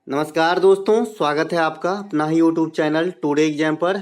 नमस्कार दोस्तों, स्वागत है आपका अपना ही यूट्यूब चैनल टुडे एग्जाम पर।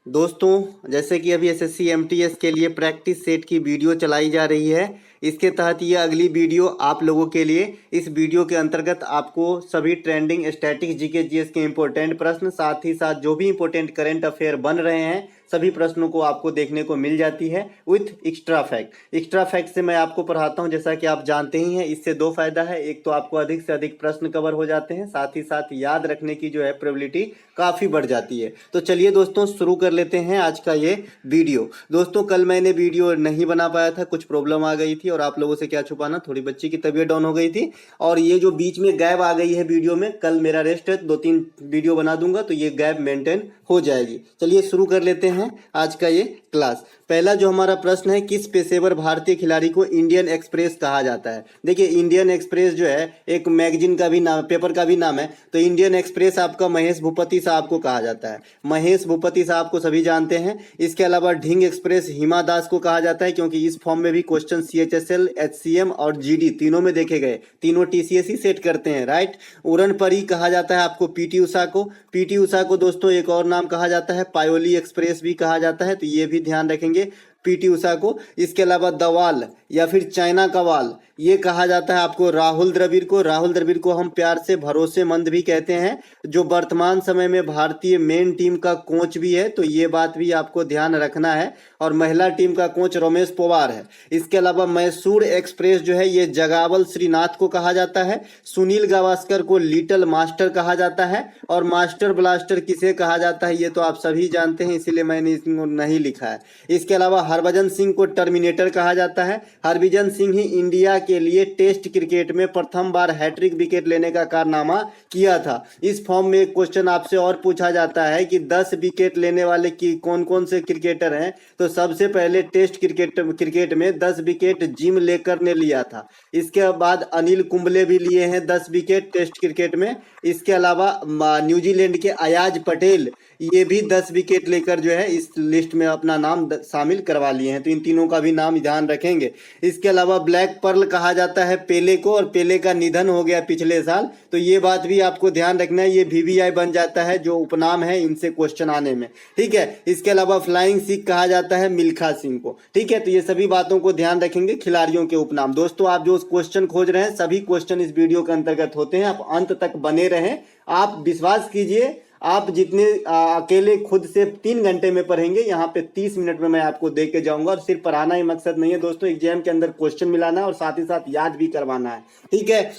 दोस्तों, जैसे कि अभी एसएससी एमटीएस के लिए प्रैक्टिस सेट की वीडियो चलाई जा रही है, इसके तहत ये अगली वीडियो आप लोगों के लिए। इस वीडियो के अंतर्गत आपको सभी ट्रेंडिंग स्टैटिक्स जीके जीएस के इंपॉर्टेंट प्रश्न, साथ ही साथ जो भी इंपॉर्टेंट करंट अफेयर बन रहे हैं, सभी प्रश्नों को आपको देखने को मिल जाती है with extra fact. Extra fact से मैं आपको पढ़ाता हूं, जैसा कि आप जानते ही हैं। इससे दो फायदा है, एक तो आपको अधिक से अधिक प्रश्न कवर हो जाते हैं, साथ ही साथ याद रखने की जो है प्रोबेबिलिटी काफ़ी बढ़ जाती है। तो चलिए दोस्तों, शुरू कर लेते हैं आज का ये वीडियो। दोस्तों, कल मैंने वीडियो नहीं बना पाया था, कुछ प्रॉब्लम आ गई थी और आप लोगों से क्या छुपाना, थोड़ी बच्ची की तबीयत डाउन हो गई थी और ये जो बीच में गैप आ गई है वीडियो में, कल मेरा रेस्ट है, 2-3 वीडियो बना दूंगा तो ये गैप मेंटेन हो जाएगी। चलिए शुरू कर लेते हैं आज का ये क्लास। पहला जो हमारा प्रश्न है, किस पेशेवर भारतीय खिलाड़ी को इंडियन एक्सप्रेस कहा जाता है? देखिए, इंडियन एक्सप्रेस जो है एक मैगजीन का भी नाम, पेपर का भी नाम है। तो इंडियन एक्सप्रेस आपका महेश भूपति साहब को कहा जाता है। महेश भूपति साहब को सभी जानते हैं। इसके अलावा ढिंग एक्सप्रेस हिमा दास को कहा जाता है, क्योंकि इस फॉर्म में भी क्वेश्चन CHSL, HCM और GD तीनों में देखे गए, तीनों TCS ही सेट करते हैं, राइट। उड़न परी कहा जाता है आपको PT उषा को। PT उषा को दोस्तों एक और नाम कहा जाता है, पायोली एक्सप्रेस भी कहा जाता है, तो ये भी ध्यान रखेंगे PT उषा को। इसके अलावा दवाल या फिर चाइना कवाल, ये कहा जाता है आपको राहुल द्रविड़ को। राहुल द्रविड़ को हम प्यार से भरोसेमंद भी कहते हैं, जो वर्तमान समय में भारतीय मेन टीम का कोच भी है, तो ये बात भी आपको ध्यान रखना है। और महिला टीम का कोच रमेश पवार है। इसके अलावा मैसूर एक्सप्रेस जो है ये जगावल श्रीनाथ को कहा जाता है। सुनील गावस्कर को लिटिल मास्टर कहा जाता है। और मास्टर ब्लास्टर किसे कहा जाता है ये तो आप सभी जानते हैं, इसीलिए मैंने इसको नहीं लिखा है। इसके अलावा हरभजन सिंह को टर्मिनेटर कहा जाता है। हरभजन सिंह ही इंडिया के लिए टेस्ट क्रिकेट में प्रथम बार हैट्रिक विकेट लेने का कारनामा किया था। इस फॉर्म में एक क्वेश्चन आपसे और पूछा जाता है कि 10 विकेट लेने वाले की कौन कौन से क्रिकेटर हैं, तो सबसे पहले टेस्ट क्रिकेट में 10 विकेट जिम लेकर ने लिया था। इसके बाद अनिल कुंबले भी लिए हैं 10 विकेट टेस्ट क्रिकेट में। इसके अलावा न्यूजीलैंड के अयाज पटेल ये भी 10 विकेट लेकर जो है इस लिस्ट में अपना नाम शामिल करवा लिए हैं, तो इन तीनों का भी नाम ध्यान रखेंगे। इसके अलावा ब्लैक पर्ल कहा जाता है पेले को, और पेले का निधन हो गया पिछले साल, तो ये बात भी आपको ध्यान रखना है। ये VVI बन जाता है जो उपनाम है इनसे क्वेश्चन आने में, ठीक है। इसके अलावा फ्लाइंग सिख कहा जाता है मिल्खा सिंह को, ठीक है। तो ये सभी बातों को ध्यान रखेंगे, खिलाड़ियों के उपनाम। दोस्तों, आप जो क्वेश्चन खोज रहे हैं सभी क्वेश्चन इस वीडियो के अंतर्गत होते हैं, आप अंत तक बने रहें। आप विश्वास कीजिए, आप जितने अकेले खुद से 3 घंटे में पढ़ेंगे, यहाँ पे 30 मिनट में मैं आपको दे के जाऊंगा। और सिर्फ पढ़ाना ही मकसद नहीं है दोस्तों, एग्जाम के अंदर क्वेश्चन मिलाना और साथ ही साथ याद भी करवाना है, ठीक है।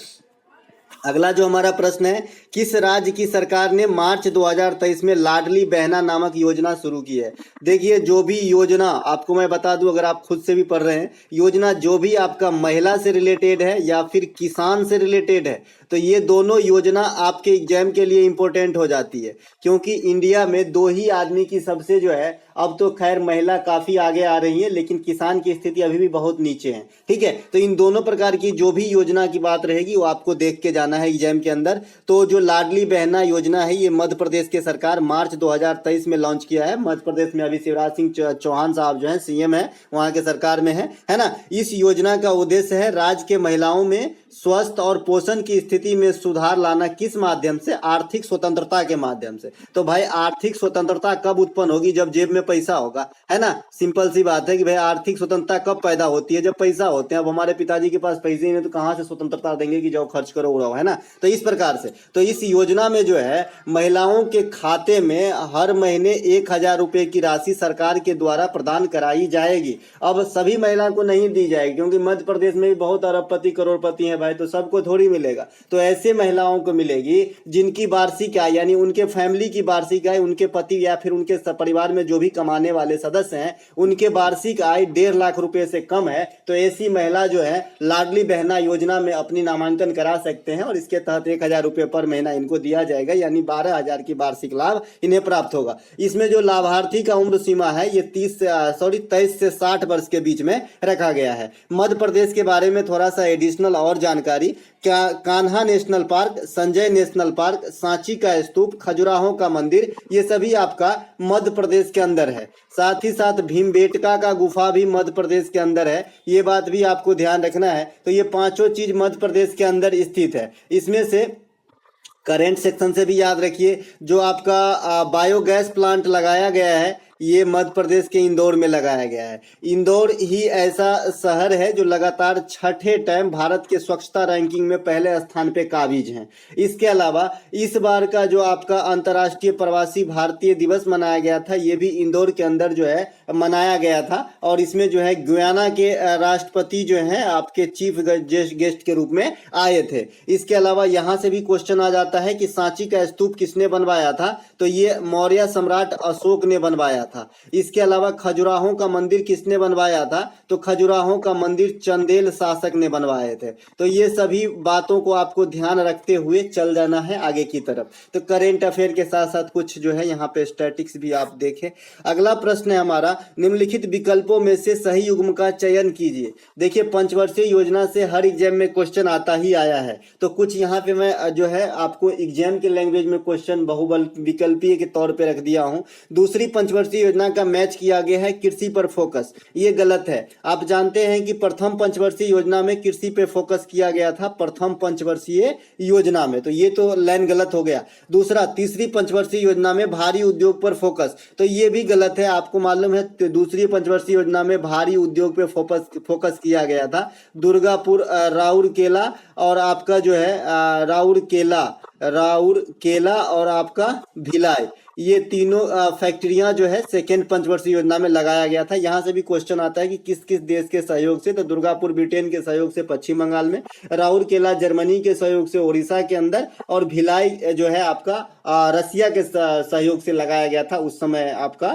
अगला जो हमारा प्रश्न है, किस राज्य की सरकार ने मार्च 2023 में लाडली बहना नामक योजना शुरू की है? देखिए, जो भी योजना आपको मैं बता दूं, अगर आप खुद से भी पढ़ रहे हैं, योजना जो भी आपका महिला से रिलेटेड है या फिर किसान से रिलेटेड है, तो ये दोनों योजना आपके एग्जाम के लिए इंपॉर्टेंट हो जाती है। क्योंकि इंडिया में 2 ही आदमी की सबसे जो है, अब तो खैर महिला काफी आगे आ रही है, लेकिन किसान की स्थिति अभी भी बहुत नीचे है, ठीक है। तो इन दोनों प्रकार की जो भी योजना की बात रहेगी वो आपको देख के जाना है एग्जाम के अंदर। तो जो लाडली बहना योजना है, ये मध्य प्रदेश के सरकार मार्च 2023 में लॉन्च किया है। मध्य प्रदेश में अभी शिवराज सिंह चौहान साहब जो है CM है, वहां के सरकार में है ना। इस योजना का उद्देश्य है राज्य के महिलाओं में स्वस्थ और पोषण की स्थिति में सुधार लाना। किस माध्यम से? आर्थिक स्वतंत्रता के माध्यम से। तो भाई, आर्थिक स्वतंत्रता कब उत्पन्न होगी? जब जेब में पैसा होगा, है ना। सिंपल सी बात है कि भाई आर्थिक स्वतंत्रता कब पैदा होती है? जब पैसा होते हैं। अब हमारे पिताजी के पास पैसे ही नहीं, तो कहां से स्वतंत्रता देंगे कि जाओ खर्च करो उड़ाओ, है ना। तो इस प्रकार से तो इस योजना में जो है महिलाओं के खाते में हर महीने 1000 रुपए की राशि सरकार के द्वारा प्रदान कराई जाएगी। अब सभी महिला को नहीं दी जाएगी, क्योंकि मध्य प्रदेश में भी बहुत अरबपति करोड़पति है भाई, तो सबको थोड़ी मिलेगा। तो ऐसे महिलाओं को मिलेगी जिनकी वार्षिक आय, यानी उनके फैमिली की वार्षिक आय, उनके पति या फिर उनके परिवार में जो भी कमाने वाले सदस्य हैं, उनके वार्षिक आय 1.5 लाख रुपए से कम है, तो ऐसी महिला जो है लाडली बहना योजना में अपनी नामांकन करा सकते हैं। और इसके तहत 1000 रुपए पर महीना इनको दिया जाएगा, यानी 12,000 की वार्षिक लाभ इन्हें प्राप्त होगा। इसमें जो लाभार्थी का उम्र सीमा है ये 23 से 60 वर्ष के बीच में रखा गया है। मध्य प्रदेश के बारे में थोड़ा सा एडिशनल और जानकारी, Kanha national park, Sanjay national park, Sanchi का स्तूप, खजुराहो का मंदिर, ये सभी आपका मध्य प्रदेश के अंदर है। साथ ही साथ भीमबेटका का गुफा भी मध्य प्रदेश के अंदर है, ये बात भी आपको ध्यान रखना है। तो ये 5 चीज मध्य प्रदेश के अंदर स्थित है। इसमें से करेंट सेक्शन से भी याद रखिए, जो आपका बायोगैस प्लांट लगाया गया है ये मध्य प्रदेश के इंदौर में लगाया गया है। इंदौर ही ऐसा शहर है जो लगातार छठे टाइम भारत के स्वच्छता रैंकिंग में पहले स्थान पे काबिज हैं। इसके अलावा इस बार का जो आपका अंतर्राष्ट्रीय प्रवासी भारतीय दिवस मनाया गया था, ये भी इंदौर के अंदर जो है मनाया गया था, और इसमें जो है गुयाना के राष्ट्रपति जो हैं आपके चीफ गेस्ट के रूप में आए थे। इसके अलावा यहाँ से भी क्वेश्चन आ जाता है कि सांची का स्तूप किसने बनवाया था, तो ये मौर्य सम्राट अशोक ने बनवाया था। इसके अलावा खजुराहो का मंदिर किसने बनवाया था, तो खजुराहो का मंदिर चंदेल शासक ने बनवाए थे। तो ये सभी बातों को आपको ध्यान रखते हुए चल जाना है आगे की तरफ। तो करेंट अफेयर के साथ साथ कुछ जो है यहाँ पे स्टैटिक्स भी आप देखें। अगला प्रश्न है हमारा, निम्नलिखित विकल्पों में से सही युग्म का चयन कीजिए। देखिए पंचवर्षीय योजना से हर एग्जाम में क्वेश्चन आता ही आया है, तो कुछ यहाँ पे मैं जो है आपको एग्जाम के लैंग्वेज में क्वेश्चन बहुबल विकल्पीय के तौर पे रख दिया हूँ। दूसरी पंचवर्षीय योजना का मैच किया गया है कृषि पर फोकस, ये गलत है। आप जानते हैं कि प्रथम पंचवर्षीय योजना में कृषि पे फोकस किया गया था, प्रथम पंचवर्षीय योजना में, तो ये तो लाइन गलत हो गया। दूसरा, तीसरी पंचवर्षीय योजना में भारी उद्योग पर फोकस, तो ये भी गलत है। आपको मालूम है तो दूसरी पंचवर्षीय योजना में भारी उद्योग पे फोकस किया गया था। दुर्गापुर, राउरकेला और आपका जो है राउरकेला और आपका भिलाई, ये तीनों फैक्ट्रियां जो है सेकेंड पंचवर्षीय योजना में लगाया गया था। यहाँ से भी क्वेश्चन आता है कि किस किस देश के सहयोग से, तो दुर्गापुर ब्रिटेन के सहयोग से पश्चिम बंगाल में, राउरकेला जर्मनी के सहयोग से उड़ीसा के अंदर, और भिलाई जो है आपका रसिया के सहयोग से लगाया गया था उस समय आपका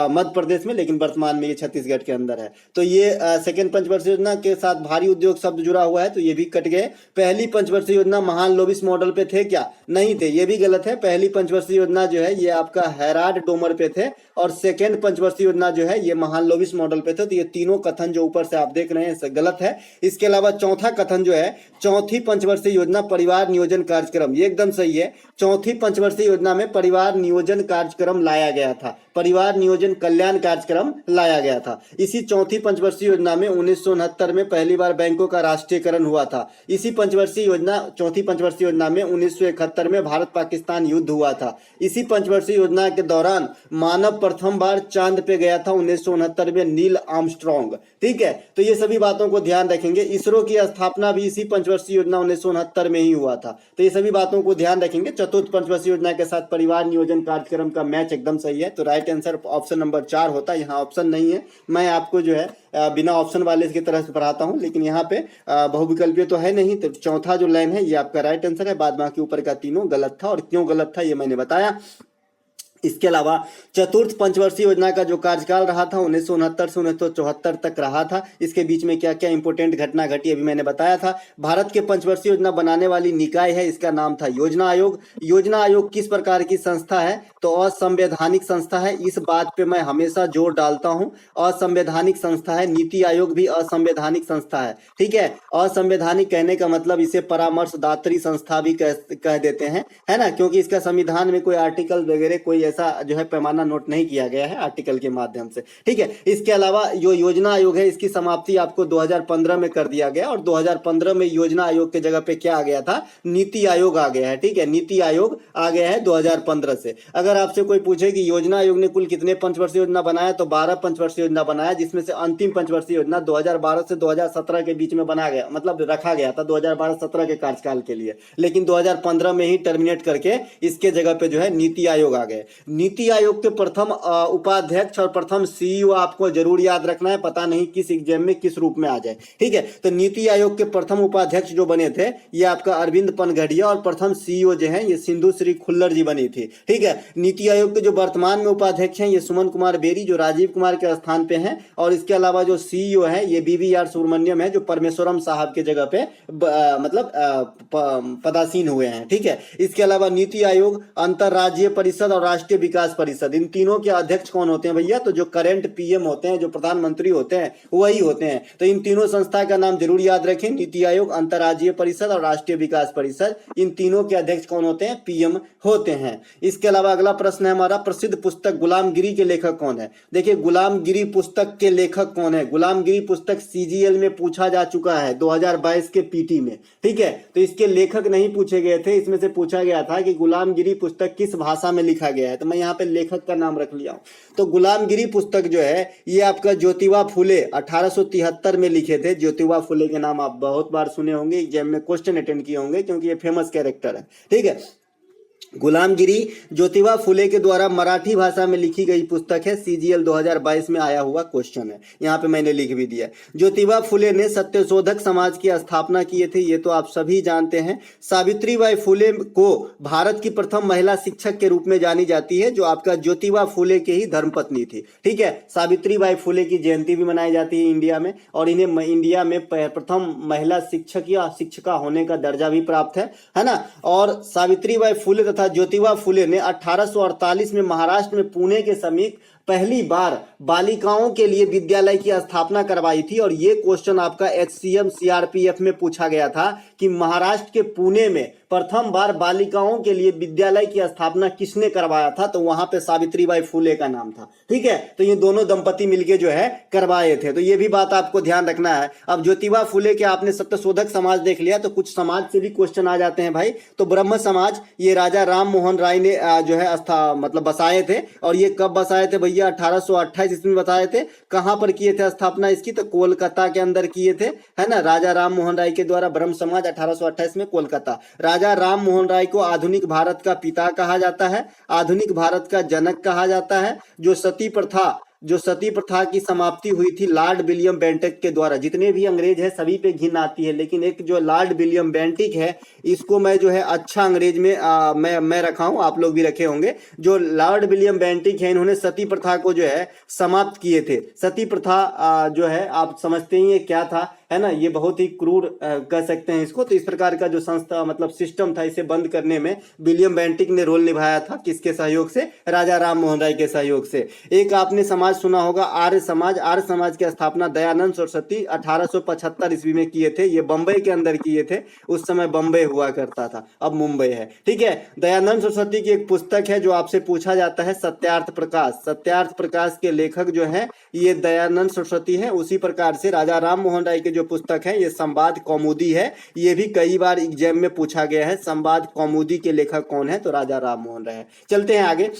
मध्य प्रदेश में, लेकिन वर्तमान में ये छत्तीसगढ़ के अंदर है। तो ये सेकेंड पंचवर्षीय योजना के साथ भारी उद्योग शब्द जुड़ा हुआ है, तो ये भी कट गए। पहली पंचवर्षीय योजना महान लोबिस मॉडल पे थे क्या, नहीं थे, ये भी गलत है। पहली पंचवर्षीय योजना जो है ये आपका हैराड डोमर पे थे, और सेकेंड पंचवर्षीय योजना जो है ये महान लोबिस मॉडल पे थे। तो ये तीनों कथन जो ऊपर से आप देख रहे हैं गलत है। इसके अलावा चौथा कथन जो है, चौथी पंचवर्षीय योजना परिवार नियोजन कार्यक्रम, ये एकदम सही है। चौथी पंचवर्षीय योजना में परिवार नियोजन कार्यक्रम लाया गया था, परिवार नियोजन कल्याण कार्यक्रम लाया गया था। इसी चौथी पंचवर्षीय योजना में 1969 में पहली बार बैंकों का राष्ट्रीयकरण हुआ था। इसी पंचवर्षीय योजना, चौथी पंचवर्षीय योजना में 1971 में भारत पाकिस्तान युद्ध हुआ था। इसी पंचवर्षीय योजना के दौरान मानव प्रथम बार चांद पे गया था 1969 में, नील आर्मस्ट्रॉन्ग। ठीक है, तो ये सभी बातों को ध्यान रखेंगे। इसरो की स्थापना भी इसी पंचवर्षीय योजना 1969 में ही हुआ था, तो ये सभी बातों को ध्यान रखेंगे। चतुर्थ पंचवर्षीय योजना के साथ परिवार नियोजन कार्यक्रम का मैच एकदम सही है, तो राइट आंसर ऑप्शन नंबर 4 होता है। यहाँ ऑप्शन नहीं है, मैं आपको जो है बिना ऑप्शन वाले की तरह से पढ़ाता हूँ, लेकिन यहाँ पे बहुविकल्पीय तो है नहीं, तो चौथा जो लाइन है ये आपका राइट आंसर है। बाद बाकी ऊपर का तीनों गलत था, और क्यों गलत था ये मैंने बताया। इसके अलावा चतुर्थ पंचवर्षीय योजना का जो कार्यकाल रहा था 1969 से 1974 तक रहा था। इसके बीच में क्या क्या इंपोर्टेंट घटना घटी अभी मैंने बताया था। भारत के पंचवर्षीय योजना बनाने वाली निकाय है, इसका नाम था योजना आयोग। योजना आयोग किस प्रकार की संस्था है, तो असंवैधानिक संस्था है। इस बात पे मैं हमेशा जोर डालता हूं, असंवैधानिक संस्था है। नीति आयोग भी असंवैधानिक संस्था है, ठीक है। असंवैधानिक कहने का मतलब इसे परामर्शदात्री संस्था भी कह देते हैं, है ना, क्योंकि इसका संविधान में कोई आर्टिकल वगैरह कोई ऐसा जो है पैमाना नोट नहीं किया गया है आर्टिकल के माध्यम से, ठीक है। इसके अलावा जो योजना आयोग है इसकी समाप्ति आपको 2015 में कर दिया गया, और 2015 में योजना आयोग के जगह पे क्या आ गया था, नीति आयोग आ गया है, ठीक है। नीति आयोग आ गया है 2015 से। अगर आपसे कोई पूछे कि योजना आयोग ने कुल कितने पंचवर्षीय योजना बनाया, तो 12 पंचवर्षीय योजना बनाया, जिसमें से अंतिम पंचवर्षीय योजना 2012 से 2017 के बीच में बना गया, मतलब रखा गया था 2012-17 के कार्यकाल के लिए, लेकिन 2015 में ही टर्मिनेट करके इसके जगह पे जो है नीति आयोग आ गए। नीति आयोग के प्रथम उपाध्यक्ष और प्रथम सीईओ आपको जरूर याद रखना है, पता नहीं किस एग्जाम में किस रूप में आ जाए, ठीक है। तो नीति आयोग के प्रथम उपाध्यक्ष जो बने थे ये आपका अरविंद पनघड़िया, और प्रथम सीईओ जो है ये सिंधु श्री खुल्लर जी बनी थी, ठीक है। नीति आयोग के जो वर्तमान में उपाध्यक्ष हैं ये सुमन कुमार बेरी, जो राजीव कुमार के स्थान पे हैं, और इसके अलावा जो सीईओ है ये BVR सुब्रमण्यम है, जो परमेश्वरम साहब के जगह पे मतलब पदासीन हुए हैं, ठीक है। इसके अलावा नीति आयोग अंतरराज्यीय परिषद और राष्ट्रीय राष्ट्रीय विकास परिषद, इन तीनों के अध्यक्ष कौन होते हैं भैया? तो जो करंट पीएम होते हैं, जो प्रधानमंत्री होते हैं, वही होते हैं। तो इन तीनों संस्था का नाम जरूर याद रखें, नीति आयोग, अंतर्राज्यीय परिषद और राष्ट्रीय विकास परिषद। इन तीनों के अध्यक्ष कौन होते हैं? पीएम होते हैं। इसके अलावा अगला प्रश्न है हमारा, प्रसिद्ध पुस्तक गुलामगिरी के लेखक कौन है? देखिए गुलामगिरी पुस्तक के लेखक कौन है? गुलामगिरी पुस्तक सीजीएल में पूछा जा चुका है 2022 के पीटी में, ठीक है। तो इसके लेखक नहीं पूछे गए थे, इसमें से पूछा गया था कि गुलामगिरी पुस्तक किस भाषा में लिखा गया है, तो मैं यहाँ पे लेखक का नाम रख लिया हूँ। तो गुलामगिरी पुस्तक जो है ये आपका ज्योतिबा फुले 1873 में लिखे थे। ज्योतिबा फुले के नाम आप बहुत बार सुने होंगे, एग्जाम में क्वेश्चन अटेंड किए होंगे, क्योंकि ये फेमस कैरेक्टर है, ठीक है। गुलामगिरी ज्योतिबा फुले के द्वारा मराठी भाषा में लिखी गई पुस्तक है, सीजीएल 2022 में आया हुआ क्वेश्चन है, यहाँ पे मैंने लिख भी दिया। ज्योतिबा फुले ने सत्यशोधक समाज की स्थापना किए थे, ये तो आप सभी जानते हैं। सावित्रीबाई फुले को भारत की प्रथम महिला शिक्षक के रूप में जानी जाती है, जो आपका ज्योतिबा फुले के ही धर्मपत्नी थी, ठीक है। सावित्रीबाई फुले की जयंती भी मनाई जाती है इंडिया में, और इन्हें इंडिया में प्रथम महिला शिक्षक या शिक्षिका होने का दर्जा भी प्राप्त है ना। और सावित्रीबाई फुले तथा ज्योतिबा फुले ने 1848 में महाराष्ट्र में पुणे के समीप पहली बार बालिकाओं के लिए विद्यालय की स्थापना करवाई थी। और ये क्वेश्चन आपका एचसीएम सीआरपीएफ में पूछा गया था कि महाराष्ट्र के पुणे में प्रथम बार बालिकाओं के लिए विद्यालय की स्थापना किसने करवाया था? तो वहां पे सावित्रीबाई फुले का नाम था, ठीक है। तो ये दोनों दंपति मिलके जो है करवाए थे, तो ये भी बात आपको ध्यान रखना है। अब ज्योतिबा फुले के आपने सत्यशोधक समाज देख लिया, तो कुछ समाज से भी क्वेश्चन आ जाते हैं भाई। तो ब्रह्म समाज ये राजा राम मोहन राय ने जो है मतलब बसाए थे, और ये कब बसाए थे भैया? 1828 ईस्वी में बताए थे। कहां पर किए थे स्थापना इसकी? तो कोलकाता के अंदर किए थे, है ना। राजा राम मोहन राय के द्वारा ब्रह्म समाज 1828 में कोलकाता। राजा राम मोहन राय को आधुनिक भारत का पिता कहा जाता है, आधुनिक भारत का जनक कहा जाता है। जो सती प्रथा की समाप्ति हुई थी लॉर्ड विलियम बेंटिक के द्वारा। जितने भी अंग्रेज है सभी पे घिन आती है, लेकिन एक जो लॉर्ड विलियम बेंटिक है, इसको मैं जो है अच्छा अंग्रेज में मैं रखा हूं, आप लोग भी रखे होंगे। जो लॉर्ड विलियम बेंटिक है, इन्होंने सती प्रथा को जो है समाप्त किए थे। सती प्रथा जो है आप समझते ही है क्या था, है ना। ये बहुत ही क्रूर कह सकते हैं इसको। तो इस प्रकार का जो संस्था मतलब सिस्टम था, इसे बंद करने में विलियम बेंटिक ने रोल निभाया था। किसके सहयोग से? राजा राम मोहन राय के सहयोग से। एक आपने समाज सुना होगा आर्य समाज। आर्य समाज की स्थापना दयानंद सरस्वती 1875 ईस्वी में किए थे। ये बंबई के अंदर किए थे, उस समय बंबई हुआ करता था, अब मुंबई है, ठीक है। दयानंद सरस्वती की एक पुस्तक है जो आपसे पूछा जाता है, सत्यार्थ प्रकाश। सत्यार्थ प्रकाश के लेखक जो है ये दयानंद सरस्वती है। उसी प्रकार से राजा राम मोहन राय के जो पुस्तक है ये संवाद कौमुदी है। ये भी कई बार एग्जाम में पूछा गया है, संवाद कौमुदी के लेखक कौन है? तो राजा राम मोहन राय। चलते हैं आगे।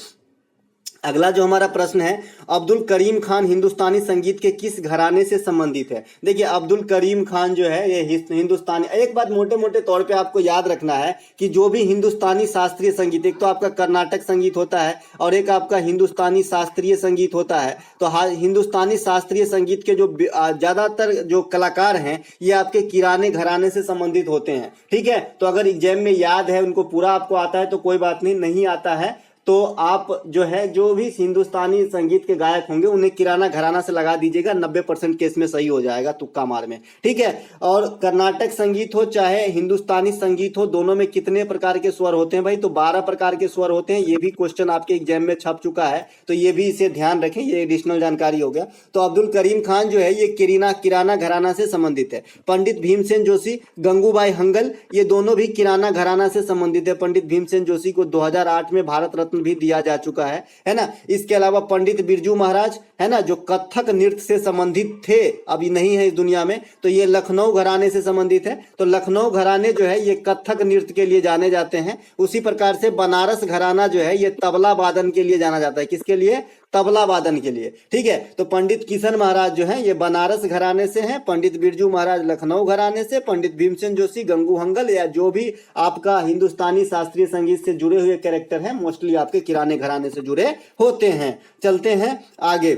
अगला जो हमारा प्रश्न है, अब्दुल करीम खान हिंदुस्तानी संगीत के किस घराने से संबंधित है? देखिए अब्दुल करीम खान जो है ये हिंदुस्तानी, एक बात मोटे मोटे तौर पे आपको याद रखना है कि जो भी हिंदुस्तानी शास्त्रीय संगीत, एक तो आपका कर्नाटक संगीत होता है और एक आपका हिंदुस्तानी शास्त्रीय संगीत होता है। तो हिंदुस्तानी शास्त्रीय संगीत के जो ज्यादातर जो कलाकार हैं ये आपके किराने घराने से संबंधित होते हैं, ठीक है। तो अगर एग्जाम में याद है, उनको पूरा आपको आता है तो कोई बात नहीं, नहीं आता है तो आप जो है जो भी हिंदुस्तानी संगीत के गायक होंगे उन्हें किराना घराना से लगा दीजिएगा, 90% केस में सही हो जाएगा तुक्का मार में, ठीक है। और कर्नाटक संगीत हो चाहे हिंदुस्तानी संगीत हो, दोनों में कितने प्रकार के स्वर होते हैं भाई? तो 12 प्रकार के स्वर होते हैं। ये भी क्वेश्चन आपके एग्जाम में छप चुका है, तो ये भी इसे ध्यान रखें, ये एडिशनल जानकारी हो गया। तो अब्दुल करीम खान जो है ये किराना घराना से संबंधित है। पंडित भीमसेन जोशी, गंगूबाई हंगल, ये दोनों भी किराना घराना से संबंधित है। पंडित भीमसेन जोशी को 2008 में भारत रत्न भी दिया जा चुका है ना। इसके अलावा पंडित बिरजू महाराज, है ना, जो कथक नृत्य से संबंधित थे, अभी नहीं है इस दुनिया में, तो ये लखनऊ घराने से संबंधित है। तो लखनऊ घराने जो है ये कथक नृत्य के लिए जाने जाते हैं। उसी प्रकार से बनारस घराना जो है ये तबला वादन के लिए जाना जाता है। किसके लिए? तबला वादन के लिए, ठीक है। तो पंडित किशन महाराज जो हैं ये बनारस घराने से हैं, पंडित बिरजू महाराज लखनऊ घराने से, पंडित भीमसेन जोशी गंगू हंगल या जो भी आपका हिंदुस्तानी शास्त्रीय संगीत से जुड़े हुए कैरेक्टर हैं मोस्टली आपके किराने घराने से जुड़े होते हैं। चलते हैं आगे।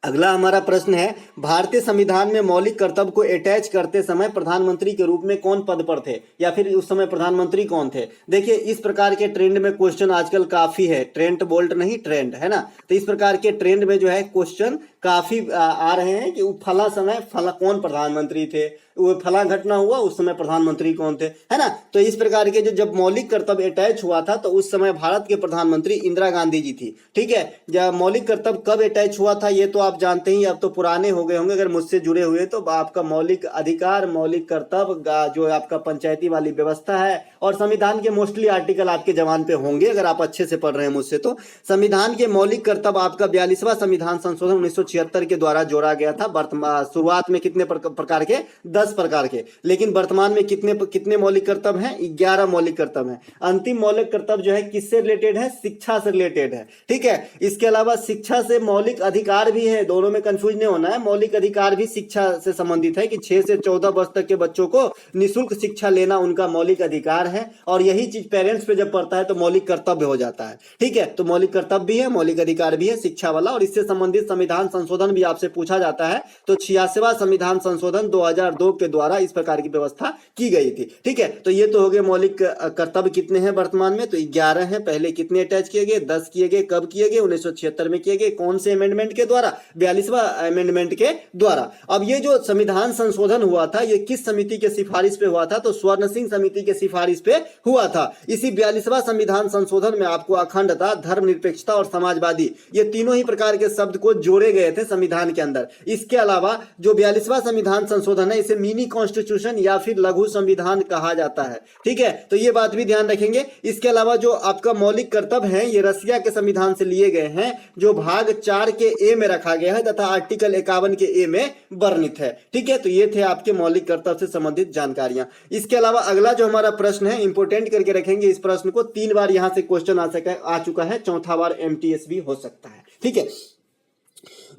अगला हमारा प्रश्न है, भारतीय संविधान में मौलिक कर्तव्य को अटैच करते समय प्रधानमंत्री के रूप में कौन पद पर थे, या फिर उस समय प्रधानमंत्री कौन थे? देखिए इस प्रकार के ट्रेंड में क्वेश्चन आजकल काफी है, ट्रेंड बोल्ट नहीं ट्रेंड, है ना। तो इस प्रकार के ट्रेंड में जो है क्वेश्चन काफी आ रहे हैं कि वो फला समय फला कौन प्रधानमंत्री थे, वो फला घटना हुआ उस समय प्रधानमंत्री कौन थे, है ना। तो इस प्रकार के जो जब मौलिक कर्तव्य अटैच हुआ था तो उस समय भारत के प्रधानमंत्री इंदिरा गांधी जी थी, ठीक है। जब मौलिक कर्तव्य कब अटैच हुआ था ये तो आप जानते ही, अब तो पुराने हो गए होंगे, अगर मुझसे जुड़े हुए तो आपका मौलिक अधिकार, मौलिक कर्तव्य, जो आपका पंचायती वाली व्यवस्था है और संविधान के मोस्टली आर्टिकल आपके जवान पे होंगे अगर आप अच्छे से पढ़ रहे हैं मुझसे तो। संविधान के मौलिक कर्तव्य आपका 42वां संविधान संशोधन 1976 के द्वारा जोड़ा गया था। शुरुआत में कितने प्रकार के? 10 प्रकार के, लेकिन वर्तमान में कितने मौलिक कर्तव्य हैं? 11 मौलिक कर्तव्य हैं। अंतिम मौलिक कर्तव्य जो है किससे रिलेटेड है? शिक्षा से रिलेटेड है, ठीक है। इसके अलावा शिक्षा से मौलिक अधिकार भी है, दोनों में कंफ्यूज नहीं होना है। मौलिक अधिकार भी शिक्षा से संबंधित है कि 6 से 14 वर्ष तक के बच्चों को निःशुल्क शिक्षा लेना उनका मौलिक अधिकार है, और यही चीज पेरेंट्स पे जब पड़ता है तो मौलिक कर्तव्य हो जाता है, ठीक है। तो मौलिक कर्तव्य भी है, मौलिक अधिकार भी है शिक्षा वाला। और इससे संबंधित संविधान संशोधन भी आपसे पूछा जाता है, तो 86वां संविधान संशोधन 2002 के द्वारा इस प्रकार की व्यवस्था की गई थी, ठीक है। तो ये तो हो गए मौलिक कर्तव्य कितने हैं वर्तमान में, तो 11 हैं। पहले कितने अटैच किए गए? 10 किए गए। कब किए गए? 1976 में किए गए। कौन से अमेंडमेंट के द्वारा? 42वां अमेंडमेंट के द्वारा। अब ये जो संविधान संशोधन हुआ था ये किस समिति के सिफारिश पे हुआ था? तो स्वर्ण सिंह समिति के सिफारिश पे हुआ था। इसी 42वां संविधान संशोधन में आपको अखंडता, धर्मनिरपेक्षता और समाजवादी, ये तीनों ही प्रकार के शब्द को जोड़े गए थे संविधान के अंदर। इसके अलावा जो 42वां संविधान संशोधन है इसे मिनी कॉन्स्टिट्यूशन या फिर लघु संविधान कहा जाता है, ठीक है। तो ये बात भी ध्यान रखेंगे। इसके अलावा जो आपका मौलिक कर्तव्य है ये रसिया के संविधान से लिए गए हैं, जो भाग 4 के ए में रखा गया है तथा आर्टिकल 51 के ए में वर्णित है, ठीक है। तो ये थे आपके मौलिक कर्तव्य से संबंधित जानकारियां। इसके अलावा अगला जो हमारा प्रश्न है, इंपोर्टेंट करके रखेंगे इस प्रश्न को, 3 बार यहां से क्वेश्चन आ चुका है, चौथा बार एमटीएस भी हो सकता है, ठीक है।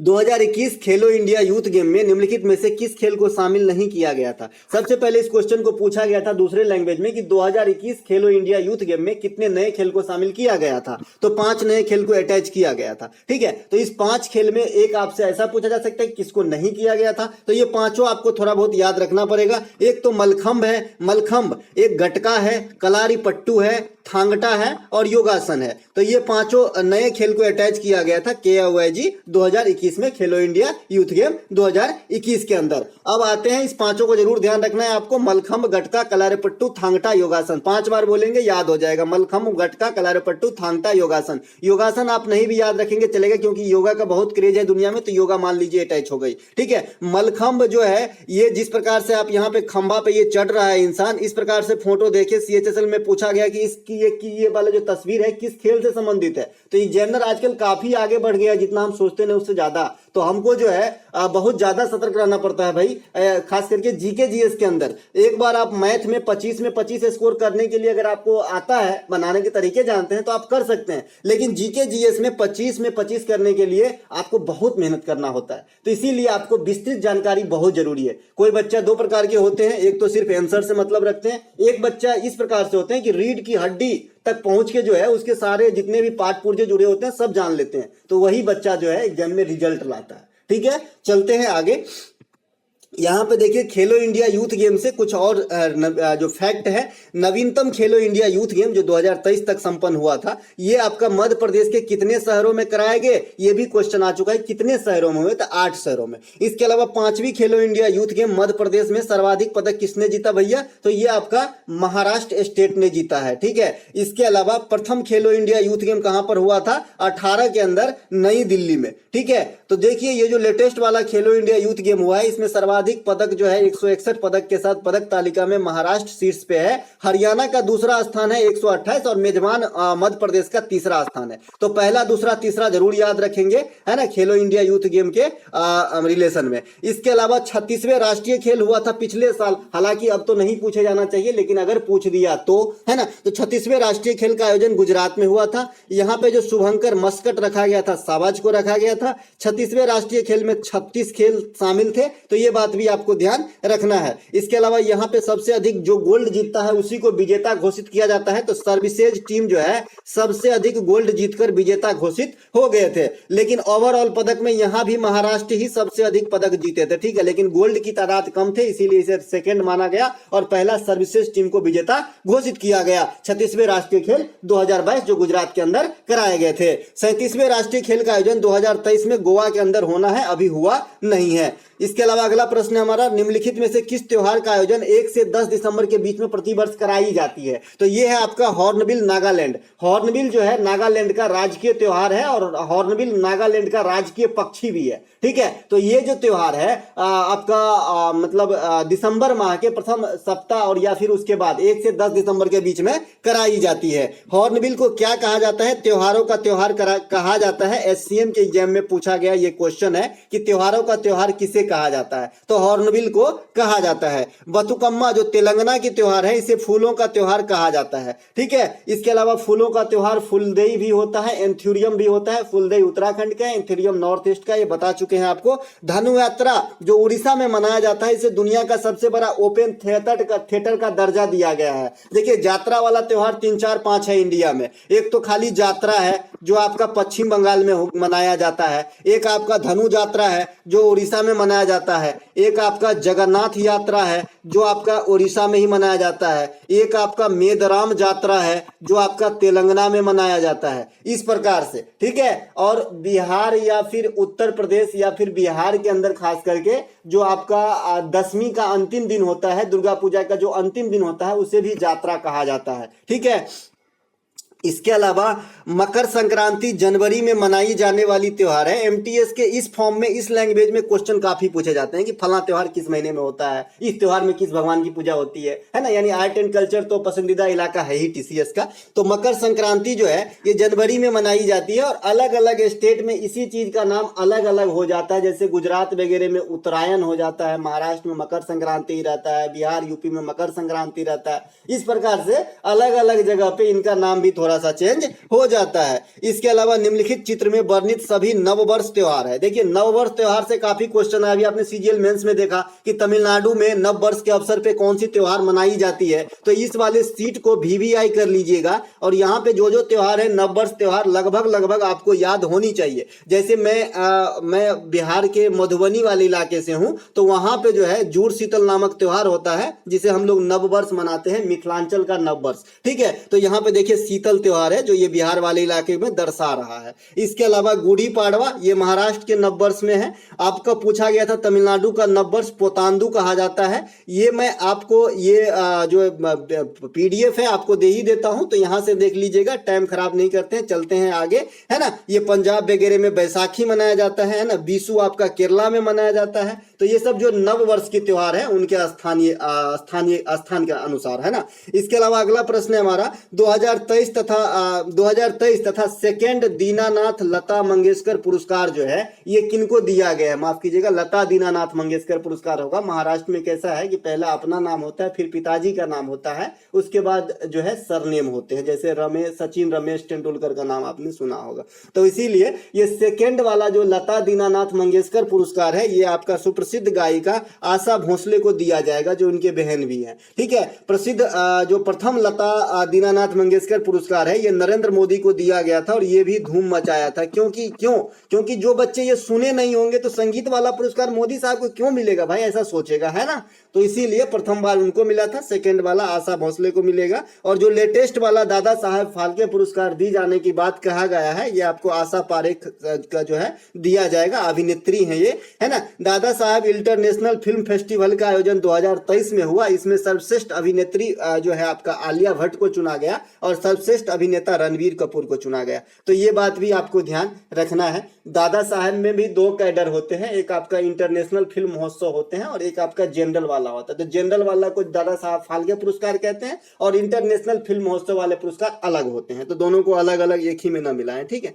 2021 खेलो इंडिया यूथ गेम में निम्नलिखित में से किस खेल को शामिल नहीं किया गया था? सबसे पहले इस क्वेश्चन को पूछा गया था दूसरे लैंग्वेज में कि 2021 खेलो इंडिया यूथ गेम में कितने नए खेल को शामिल किया गया था? तो 5 नए खेल को अटैच किया गया था, ठीक है। तो इस 5 खेल में एक आपसे ऐसा पूछा जा सकता है किसको नहीं किया गया था, तो ये पांचों आपको थोड़ा बहुत याद रखना पड़ेगा। एक तो मलखंब है, मलखंब, एक गटका है, कलारी पट्टू है, थांगटा है और योगासन है। तो ये पांचों नए खेल को अटैच किया गया था KOYG 2021 में, खेलो इंडिया यूथ गेम 2021 के अंदर। अब आते हैं, इस पांचों को जरूर ध्यान रखना है आपको, मलखंब, गटका, कलारीपट्टू, थांगटा, योगासन। 5 बार बोलेंगे याद हो जाएगा, मलखंब, गटका, कलारीपट्टू, थांगटा, योगासन। योगासन आप नहीं भी याद रखेंगे चलेगा, क्योंकि योगा का बहुत क्रेज है दुनिया में, तो योगा मान लीजिए अटैच हो गई, ठीक है। मलखंब जो है ये जिस प्रकार से आप यहाँ पे खंबा पे ये चढ़ रहा है इंसान, इस प्रकार से फोटो देखे CHSL में पूछा गया कि इसकी ये वाला जो तस्वीर है किस खेल से संबंधित है। तो ये जनरल आजकल काफी आगे बढ़ गया, जितना हम सोचते नहीं उससे ज्यादा। तो हमको जो है बहुत ज्यादा सतर्क रहना पड़ता है भाई, खास करके जीके जीएस के अंदर। एक बार आप मैथ में 25 में 25 स्कोर करने के लिए अगर आपको आता है, बनाने के तरीके जानते हैं तो आप कर सकते हैं, लेकिन जीके जीएस में 25 में 25 करने के लिए आपको बहुत मेहनत करना होता है। तो इसीलिए आपको विस्तृत जानकारी बहुत जरूरी है। कोई बच्चा 2 प्रकार के होते हैं, एक तो सिर्फ आंसर से मतलब रखते हैं, एक बच्चा इस प्रकार से होते हैं कि रीढ़ की हड्डी तक पहुंच के जो है उसके सारे जितने भी पार्ट पुर्जे जुड़े होते हैं सब जान लेते हैं। तो वही बच्चा जो है एग्जाम में रिजल्ट लाता है, ठीक है। चलते हैं आगे। यहाँ पे देखिए खेलो इंडिया यूथ गेम से कुछ और जो फैक्ट है, नवीनतम खेलो इंडिया यूथ गेम जो 2023 तक संपन्न हुआ था, ये आपका मध्य प्रदेश के कितने शहरों में कराए गए, ये भी क्वेश्चन आ चुका है। कितने शहरों में हुए? तो 8 शहरों में। इसके अलावा 5वीं खेलो India youth game Madhya Pradesh में सर्वाधिक पदक किसने जीता भैया? तो ये आपका महाराष्ट्र स्टेट ने जीता है, ठीक है। इसके अलावा प्रथम खेलो इंडिया यूथ गेम कहां पर हुआ था? 18 के अंदर नई दिल्ली में, ठीक है। तो देखिए ये जो लेटेस्ट वाला खेलो इंडिया यूथ गेम हुआ है, इसमें सर्वाधिक पदक जो है 161 पदक के साथ पदक तालिका में महाराष्ट्र शीर्ष पे है। हरियाणा का दूसरा स्थान है 128 और मेजबान मध्य प्रदेश का तीसरा स्थान है। तो पहला, दूसरा, तीसरा जरूर याद रखेंगे, है ना, खेलो इंडिया यूथ गेम के रिलेशन में। इसके अलावा 36वें राष्ट्रीय खेल हुआ था पिछले साल, हालांकि अब तो नहीं पूछे जाना चाहिए, लेकिन अगर पूछ दिया तो, है ना। तो 36वें राष्ट्रीय खेल का आयोजन गुजरात में हुआ था। यहाँ पे जो शुभंकर मस्कट रखा गया था, साबाज को रखा गया था। 36वें राष्ट्रीय खेल में 36 खेल शामिल थे, तो ये बात भी आपको ध्यान रखना है। इसके अलावा यहाँ पे सबसे अधिक जो गोल्ड जीतता है उसी को विजेता घोषित किया जाता है। तो सर्विसेज टीम जो है सबसे अधिक गोल्ड जीतकर विजेता घोषित हो गए थे, लेकिन ओवरऑल पदक में यहाँ भी महाराष्ट्र ही सबसे अधिक पदक जीते थे, ठीक है, लेकिन गोल्ड की तादाद कम थे, इसीलिए इसे सेकंड माना गया और पहला सर्विसेज टीम को विजेता घोषित किया गया। 36वें राष्ट्रीय खेल 2022 जो गुजरात के अंदर कराए गए थे। 37वें राष्ट्रीय खेल का आयोजन 2023 में गोवा के अंदर होना है, अभी हुआ नहीं है। इसके अलावा अगला प्रश्न है हमारा, निम्नलिखित में से किस त्योहार का आयोजन 1 से 10 दिसंबर के बीच में प्रतिवर्ष कराई जाती है? तो ये है आपका हॉर्नबिल नागालैंड। हॉर्नबिल जो है नागालैंड का राजकीय त्योहार है और हॉर्नबिल नागालैंड का राजकीय पक्षी भी है, ठीक है। तो ये जो त्योहार है आपका मतलब दिसंबर माह के प्रथम सप्ताह और या फिर उसके बाद 1 से 10 दिसंबर के बीच में कराई जाती है। हॉर्नबिल को क्या कहा जाता है? त्योहारों का त्योहार कहा जाता है। एससीएम के एग्जाम में पूछा गया ये क्वेश्चन है कि त्योहारों का त्योहार किसे कहा जाता है, तो हॉर्नबिल को कहा जाता है। बतुकम्मा जो तेलंगाना की त्योहार है, इसे फूलों का त्योहार कहा जाता है, ठीक है। इसके अलावा फूलों का त्योहार फुलदेई भी होता है, एंथुरियम भी होता है। फुलदेई उत्तराखंड का है, एंथुरियम नॉर्थ ईस्ट का, ये बता चुके हैं आपको। धनु यात्रा जो उड़ीसा में मनाया जाता है, इसे दुनिया का सबसे बड़ा ओपन थिएटर का दर्जा दिया गया है। देखिए यात्रा वाला त्योहार 3 4 5 है इंडिया में। एक तो खाली यात्रा है जो आपका पश्चिम बंगाल में मनाया जाता है, एक आपका धनु यात्रा है जो उड़ीसा में मनाया जाता है, एक आपका जगन्नाथ यात्रा है जो आपका उड़ीसा में ही मनाया जाता है, एक आपका मेदराम यात्रा है जो आपका तेलंगाना में मनाया जाता है, इस प्रकार से, ठीक है। और बिहार या फिर उत्तर प्रदेश या फिर बिहार के अंदर खास करके जो आपका दशमी का अंतिम दिन होता है, दुर्गा पूजा का जो अंतिम दिन होता है, उसे भी यात्रा कहा जाता है, ठीक है। इसके अलावा मकर संक्रांति जनवरी में मनाई जाने वाली त्योहार है। एमटीएस के इस फॉर्म में, इस लैंग्वेज में क्वेश्चन काफी पूछे जाते हैं कि फला त्योहार किस महीने में होता है, इस त्योहार में किस भगवान की पूजा होती है ना। यानी आर्ट एंड कल्चर तो पसंदीदा इलाका है ही टीसीएस का। तो मकर संक्रांति जो है ये जनवरी में मनाई जाती है और अलग अलग स्टेट में इसी चीज का नाम अलग अलग हो जाता है। जैसे गुजरात वगैरह में उत्तरायण हो जाता है, महाराष्ट्र में मकर संक्रांति रहता है, बिहार यूपी में मकर संक्रांति रहता है। इस प्रकार से अलग अलग जगह पे इनका नाम भी थोड़ा सा चेंज हो जाता है। इसके अलावा निम्नलिखित चित्र में वर्णित सभी नववर्ष त्योहार है। देखिए नववर्ष त्योहार से काफी क्वेश्चन आया। अभी आपने सीजीएल मेंस में देखा कि तमिलनाडु में नववर्ष के अवसर पे कौन सी त्योहार मनाई जाती है, तो इस वाले सीट को वीवीआई कर लीजिएगा और यहाँ पे जो जो त्योहार है नववर्ष त्योहार लगभग आपको याद होनी चाहिए। जैसे मैं बिहार के मधुबनी वाले इलाके से हूँ, तो वहां पे जो है जुड़ शीतल नामक त्योहार होता है जिसे हम लोग नववर्ष मनाते हैं, मिथिलांचल का नववर्ष, ठीक है। तो यहाँ पे देखिए शीतल त्योहार है जो ये बिहार वाले इलाके में दर्शा रहा है। इसके अलावा गुड़ी पाड़वा ये महाराष्ट्र के नववर्ष में है। आपका पूछा गया था तमिलनाडु का नववर्ष पोतांदु कहा जाता है। ये मैं आपको ये जो पीडीएफ है आपको दे ही देता हूं, तो यहां से देख लीजिएगा, टाइम खराब नहीं करते हैं, चलते हैं आगे, है ना। ये पंजाब वगैरह में बैसाखी मनाया जाता है ना। बीसू आपका केरला में मनाया जाता है। तो ये सब जो नववर्ष के त्योहार है उनके स्थान के अनुसार, है ना। इसके अलावा अगला प्रश्न है हमारा 2023 तथा सेकेंड दीनानाथ लता मंगेशकर पुरस्कार जो है ये किनको दिया गया है? माफ कीजिएगा, लता दीनानाथ मंगेशकर पुरस्कार होगा। महाराष्ट्र में कैसा है कि पहला अपना नाम होता है, फिर पिताजी का नाम होता है, उसके बाद जो है सरनेम होते हैं। जैसे सचिन रमेश तेंदुलकर का नाम आपने सुना होगा। तो इसीलिए ये सेकेंड वाला जो लता दीनानाथ मंगेशकर पुरस्कार है ये आपका सुप्रसिद्ध गायिका आशा भोसले को दिया जाएगा जो उनके बहन भी हैं, ठीक है। प्रसिद्ध जो प्रथम लता दीनानाथ मंगेशकर पुरस्कार है ये नरेंद्र मोदी को दिया गया था और ये भी धूम मचाया था। क्योंकि जो बच्चे ये सुने नहीं होंगे तो संगीत वाला पुरस्कार मोदी साहब को क्यों मिलेगा भाई, ऐसा सोचेगा, है ना। तो इसीलिए प्रथम बार उनको मिला था, सेकंड वाला आशा भोसले को मिलेगा। और जो लेटेस्ट वाला दादा साहेब फाल्के पुरस्कार दी जाने की बात कहा गया है ये आपको आशा पारेख का जो है दिया जाएगा, अभिनेत्री है ये, है ना। Dada Saheb international film festival का आयोजन 2023 में हुआ। इसमें सर्वश्रेष्ठ अभिनेत्री जो है आपका आलिया भट्ट को चुना गया और सर्वश्रेष्ठ अभिनेता रणवीर कपूर को चुना गया। तो ये बात भी आपको ध्यान रखना है। दादा साहेब में भी 2 कैडर होते हैं, एक आपका इंटरनेशनल फिल्म महोत्सव होते हैं और एक आपका जनरल वाला होता है। तो जनरल वाला को दादा साहब फाल्के पुरस्कार कहते हैं और इंटरनेशनल फिल्म महोत्सव वाले पुरस्कार अलग होते हैं। तो दोनों को अलग अलग एक ही में ना मिलाएं, ठीक है।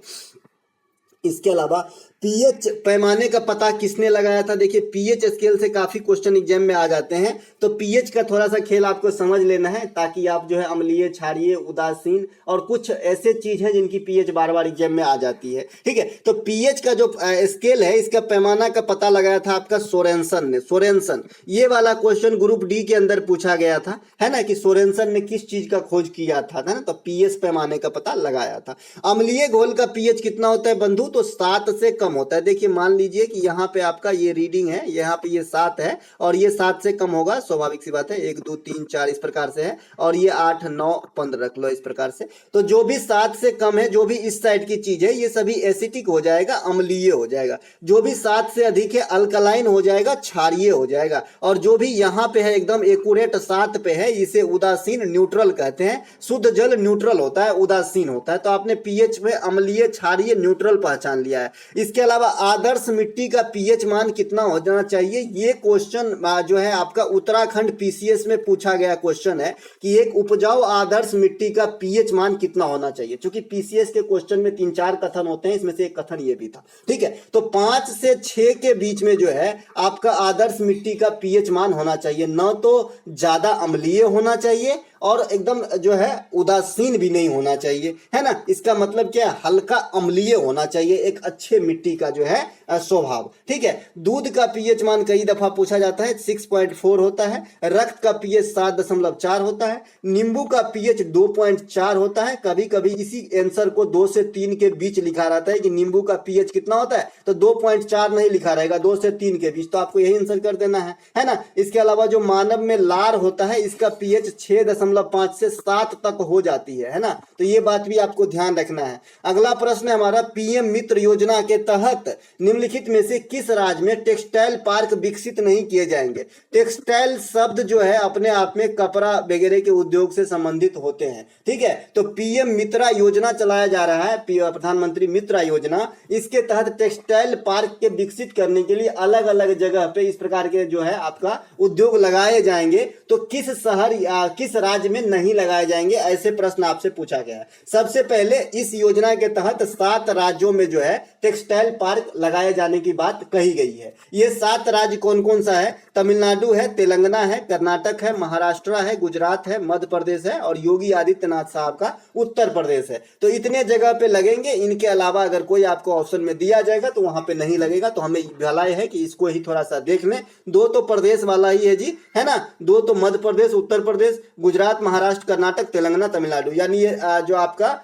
इसके अलावा पीएच पैमाने का पता किसने लगाया था? देखिए पीएच स्केल से काफी क्वेश्चन एग्जाम में आ जाते हैं, तो पीएच का थोड़ा सा खेल आपको समझ लेना है ताकि आप जो है अम्लीय, क्षारीय, उदासीन और कुछ ऐसे चीज है जिनकी पीएच बार बार एग्जाम में आ जाती है। ठीक है, तो पीएच का जो स्केल है इसका पैमाना का पता लगाया था आपका सोरेनसन ने। सोरेनसन, ये वाला क्वेश्चन ग्रुप डी के अंदर पूछा गया था, है ना, कि सोरेनसन ने किस चीज का खोज किया था ना, तो पीएच पैमाने का पता लगाया था। अम्लीय घोल का पीएच कितना होता है बंधु? तो 7 से कम होता है। देखिए मान लीजिए कि यहाँ पे आपका ये रीडिंग है, यहाँ पे ये 7 है और ये 7 से कम होगा, स्वाभाविक सी बात है, 1 2 3 4 इस प्रकार से है, और ये 8 9 15 रख लो इस प्रकार से। तो जो भी 7 से कम है, जो भी इस साइड की चीज है, ये सभी एसिटिक हो जाएगा, अम्लीय हो जाएगा। जो भी 7 से अधिक है अल्कलाइन हो जाएगा, क्षारीय हो जाएगा। और जो भी यहाँ पे है एकदम एक्यूरेट 7 पे है, इसे उदासीन न्यूट्रल कहते हैं। शुद्ध जल न्यूट्रल होता है, उदासीन होता है। तो आपने पीएच में अम्लीय, क्षारीय, न्यूट्रल पहचान लिया है। इसके अलावा आदर्श मिट्टी का पीएच मान कितना हो जाना चाहिए? ये क्वेश्चन जो है आपका उत्तराखंड पीसीएस में पूछा गया क्वेश्चन है कि एक उपजाऊ आदर्श मिट्टी का पीएच मान कितना होना चाहिए। क्योंकि पीसीएस के क्वेश्चन में 3-4 कथन होते हैं, इसमें से एक कथन ये भी था। ठीक है, तो 5 से 6 के बीच में जो है आपका आदर्श मिट्टी का पीएच मान होना चाहिए। न तो ज्यादा अम्लीय होना चाहिए और एकदम जो है उदासीन भी नहीं होना चाहिए, है ना। इसका मतलब क्या है? हल्का अम्लीय होना चाहिए एक अच्छे मिट्टी का जो है स्वभाव। ठीक है, दूध का पीएच मान कई दफा पूछा जाता है, 6.4 होता है। रक्त का पीएच 7.4 होता है। नींबू का पीएच 2.4 होता है। कभी कभी इसी आंसर को 2 से 3 के बीच लिखा रहता है कि नींबू का पीएच कितना होता है, तो 2.4 नहीं लिखा रहेगा, 2 से 3 के बीच, तो आपको यही आंसर कर देना है ना। इसके अलावा जो मानव में लार होता है, इसका पीएच 6.5 से 7 तक हो जाती है ना। तो ये बात भी आपको ध्यान रखना है। अगला प्रश्न है हमारा, पीएम मित्र योजना के तहत निम्नलिखित में से किस राज्य में टेक्सटाइल पार्क विकसित नहीं किए जाएंगे? टेक्सटाइल शब्द जो है अपने आप में कपड़ा वगैरह के उद्योग से संबंधित होते हैं। ठीक है, तो पीएम मित्रा योजना चलाया जा रहा है, प्रधानमंत्री मित्रा योजना। इसके तहत टेक्सटाइल पार्क के विकसित करने के लिए अलग अलग जगह पे इस प्रकार के जो है आपका उद्योग लगाए जाएंगे। तो किस शहर या किस राज्य में नहीं लगाए जाएंगे, ऐसे प्रश्न आपसे पूछा गया है। सबसे पहले इस योजना के तहत 7 राज्यों में जो है टेक्सटाइल पार्क लगाए जाने की बात कही गई है। ये 7 राज्य कौन कौन सा है? तमिलनाडु है, तेलंगाना है, कर्नाटक है, महाराष्ट्र है, गुजरात है, मध्य प्रदेश है और योगी आदित्यनाथ साहब का उत्तर प्रदेश है। तो इतने जगह पे लगेंगे। इनके अलावा अगर कोई आपको ऑप्शन में दिया जाएगा तो वहां पे नहीं लगेगा। तो हमें भलाई है कि इसको ही थोड़ा सा देख लें। 2 तो प्रदेश वाला ही है जी, है ना। 2 तो मध्य प्रदेश, उत्तर प्रदेश, गुजरात, महाराष्ट्र, कर्नाटक, तेलंगाना, तमिलनाडु, यानी ये जो आपका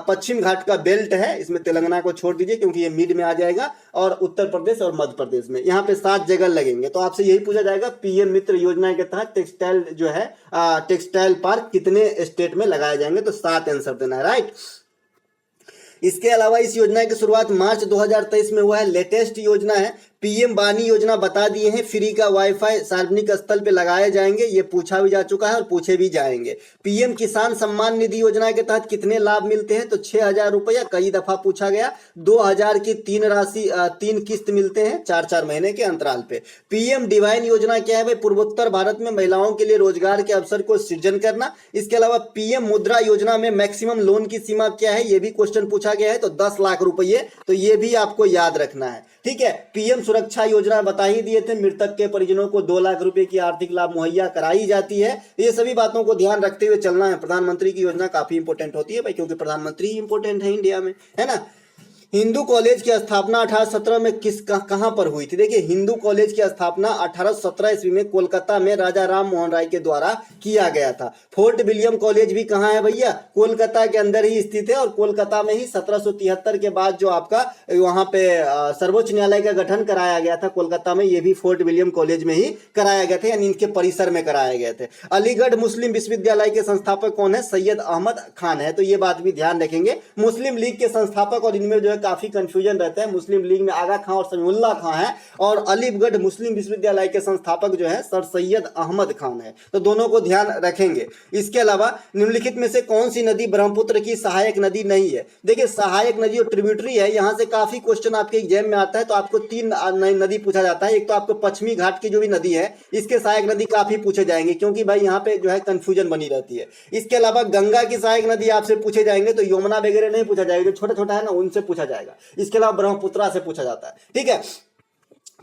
पश्चिम घाट का बेल्ट है, इसमें तेलंगाना को छोड़ दीजिए क्योंकि ये मिड में आ जाएगा, और उत्तर प्रदेश और मध्य प्रदेश में यहाँ पे 7 जगह लगेंगे। तो आपसे यही पूछा जाएगा, पीएम मित्र योजना के तहत टेक्सटाइल जो है टेक्सटाइल पार्क कितने स्टेट में लगाए जाएंगे? तो 7 आंसर देना है, राइट। इसके अलावा इस योजना की शुरुआत मार्च 2023 में हुआ है। लेटेस्ट योजना है। पीएम बानी योजना बता दिए हैं, फ्री का वाईफाई सार्वजनिक स्थल पे लगाए जाएंगे, ये पूछा भी जा चुका है और पूछे भी जाएंगे। पीएम किसान सम्मान निधि योजना के तहत कितने लाभ मिलते हैं? तो 6,000 रुपया, कई दफा पूछा गया। 2,000 की 3 किस्त मिलते हैं 4-4 महीने के अंतराल पे। पीएम डिवाइन योजना क्या है भाई? पूर्वोत्तर भारत में महिलाओं के लिए रोजगार के अवसर को सृजन करना। इसके अलावा पीएम मुद्रा योजना में मैक्सिमम लोन की सीमा क्या है? ये भी क्वेश्चन पूछा गया है, तो 10 लाख रुपये, तो ये भी आपको याद रखना है। ठीक है, पीएम सुरक्षा योजना बता ही दिए थे, मृतक के परिजनों को 2 लाख रुपए की आर्थिक लाभ मुहैया कराई जाती है। ये सभी बातों को ध्यान रखते हुए चलना है। प्रधानमंत्री की योजना काफी इंपॉर्टेंट होती है भाई, क्योंकि प्रधानमंत्री ही इंपॉर्टेंट है इंडिया में, है ना। हिंदू कॉलेज की स्थापना 1817 में कहां पर हुई थी? देखिए, हिंदू कॉलेज की स्थापना 1817 ईस्वी में कोलकाता में राजा राम मोहन राय के द्वारा किया गया था। फोर्ट विलियम कॉलेज भी कहां है भैया? कोलकाता के अंदर ही स्थित है, और कोलकाता में ही 1773 के बाद जो आपका वहां पे सर्वोच्च न्यायालय का गठन कराया गया था कोलकाता में, ये भी फोर्ट विलियम कॉलेज में ही कराया गया था, यानी इनके परिसर में कराए गए थे। अलीगढ़ मुस्लिम विश्वविद्यालय के संस्थापक कौन है? सैयद अहमद खान है। तो ये बात भी ध्यान रखेंगे। मुस्लिम लीग के संस्थापक, और इनमें जो काफी कंफ्यूजन रहता है, मुस्लिम लीग में आगा खां और समीउल्लाह खां है, और अलीगढ़ मुस्लिम विश्वविद्यालय के संस्थापक जो है सर सैयद अहमद खान है। तो दोनों को ध्यान रखेंगे। इसके अलावा निम्नलिखित में से कौन सी नदी ब्रह्मपुत्र की सहायक नदी नहीं है? देखिए, सहायक नदी और ट्रिब्यूटरी है, यहां से काफी क्वेश्चन आपके एग्जाम में आता है। तो आपको 3 नदी पूछा जाता है। एक तो आपको पश्चिमी घाट की जो भी नदी है, इसके सहायक नदी काफी पूछे जाएंगे, क्योंकि भाई यहाँ पे जो है कंफ्यूजन बनी रहती है। इसके अलावा गंगा की सहायक नदी आपसे पूछे जाएंगे, तो यमुना वगैरह नहीं पूछा जाएगा, जो छोटा छोटा है ना, उनसे पूछा जाएगा। इसके अलावा ब्रह्मपुत्रा से पूछा जाता है, ठीक है।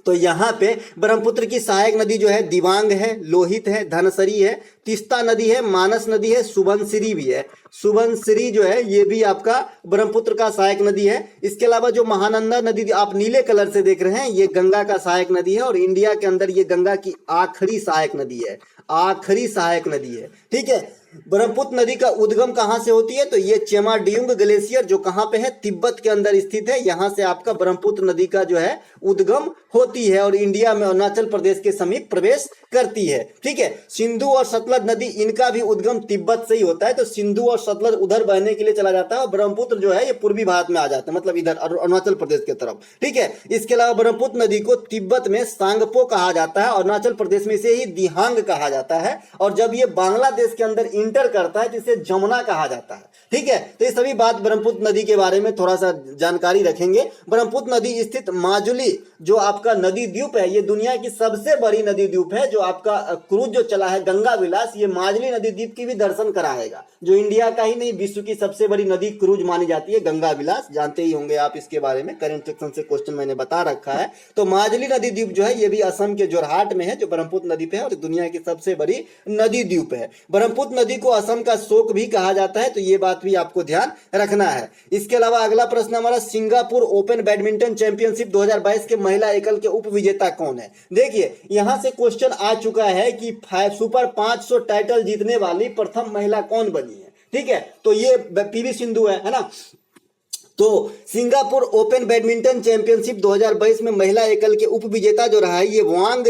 तो यहाँ पे ब्रह्मपुत्र की सहायक नदी जो है दिबांग है, लोहित है, धनसरी है, तीस्ता नदी है, मानस नदी है, सुबनसिरी भी है। सुबनसिरी जो है ये भी आपका ब्रह्मपुत्र का सहायक नदी है। इसके अलावा जो महानंदा नदी आप नीले कलर से देख रहे हैं ये गंगा का सहायक नदी है और इंडिया के अंदर ये गंगा की आखिरी सहायक नदी है, आखिरी सहायक नदी है, ठीक है। ब्रह्मपुत्र नदी का उद्गम कहां से होती है, तो ये चेमाडियुंग ग्लेशियर जो कहां पे है, तिब्बत के अंदर स्थित है, यहां से आपका ब्रह्मपुत्र नदी का जो है उद्गम होती है और इंडिया में अरुणाचल प्रदेश के समीप प्रवेश करती है, ठीक है। सिंधु और सतलज नदी इनका भी उद्गम तिब्बत से ही होता है, तो सिंधु और सतलज उधर बहने के लिए चला जाता है और ब्रह्मपुत्र जो है ये पूर्वी भारत में आ जाता है, मतलब इधर अरुणाचल प्रदेश की तरफ, ठीक है। इसके अलावा ब्रह्मपुत्र नदी को तिब्बत में सांगपो कहा जाता है, अरुणाचल प्रदेश में इसे ही दिहांग कहा जाता है और जब ये बांग्लादेश के अंदर इंटर करता है तो इसे जमुना कहा जाता है, ठीक है। तो ये सभी बात ब्रह्मपुत्र नदी के बारे में थोड़ा सा जानकारी रखेंगे। ब्रह्मपुत्र नदी स्थित माजुली जो आपका नदी द्वीप है ये दुनिया की सबसे बड़ी नदी द्वीप है। जो आपका क्रूज जो चला है गंगा विलास ये माजुली नदी द्वीप की भी दर्शन कराएगा, जो इंडिया का ही नहीं विश्व की सबसे बड़ी नदी क्रूज मानी जाती है गंगा विलास, जानते ही होंगे आप इसके बारे में, करंट सेक्शन से क्वेश्चन मैंने बता रखा है। तो माजुली नदी द्वीप जो है ये भी असम के जोरहाट में है जो ब्रह्मपुत्र नदी पे है और दुनिया की सबसे बड़ी नदी द्वीप है। ब्रह्मपुत्र नदी को असम का शोक भी कहा जाता है, तो ये बात भी आपको ध्यान रखना है। इसके अलावा अगला प्रश्न हमारा सिंगापुर ओपन बैडमिंटन चैंपियनशिप 2022 के महिला एकल के उप विजेता कौन है। देखिए यहां से क्वेश्चन आ चुका है कि सुपर 500 टाइटल जीतने वाली प्रथम महिला कौन बनी है, ठीक है। तो ये पीवी सिंधु है ना। तो सिंगापुर ओपन बैडमिंटन चैंपियनशिप 2022 में महिला एकल के उप विजेता जो रहा है ये वांग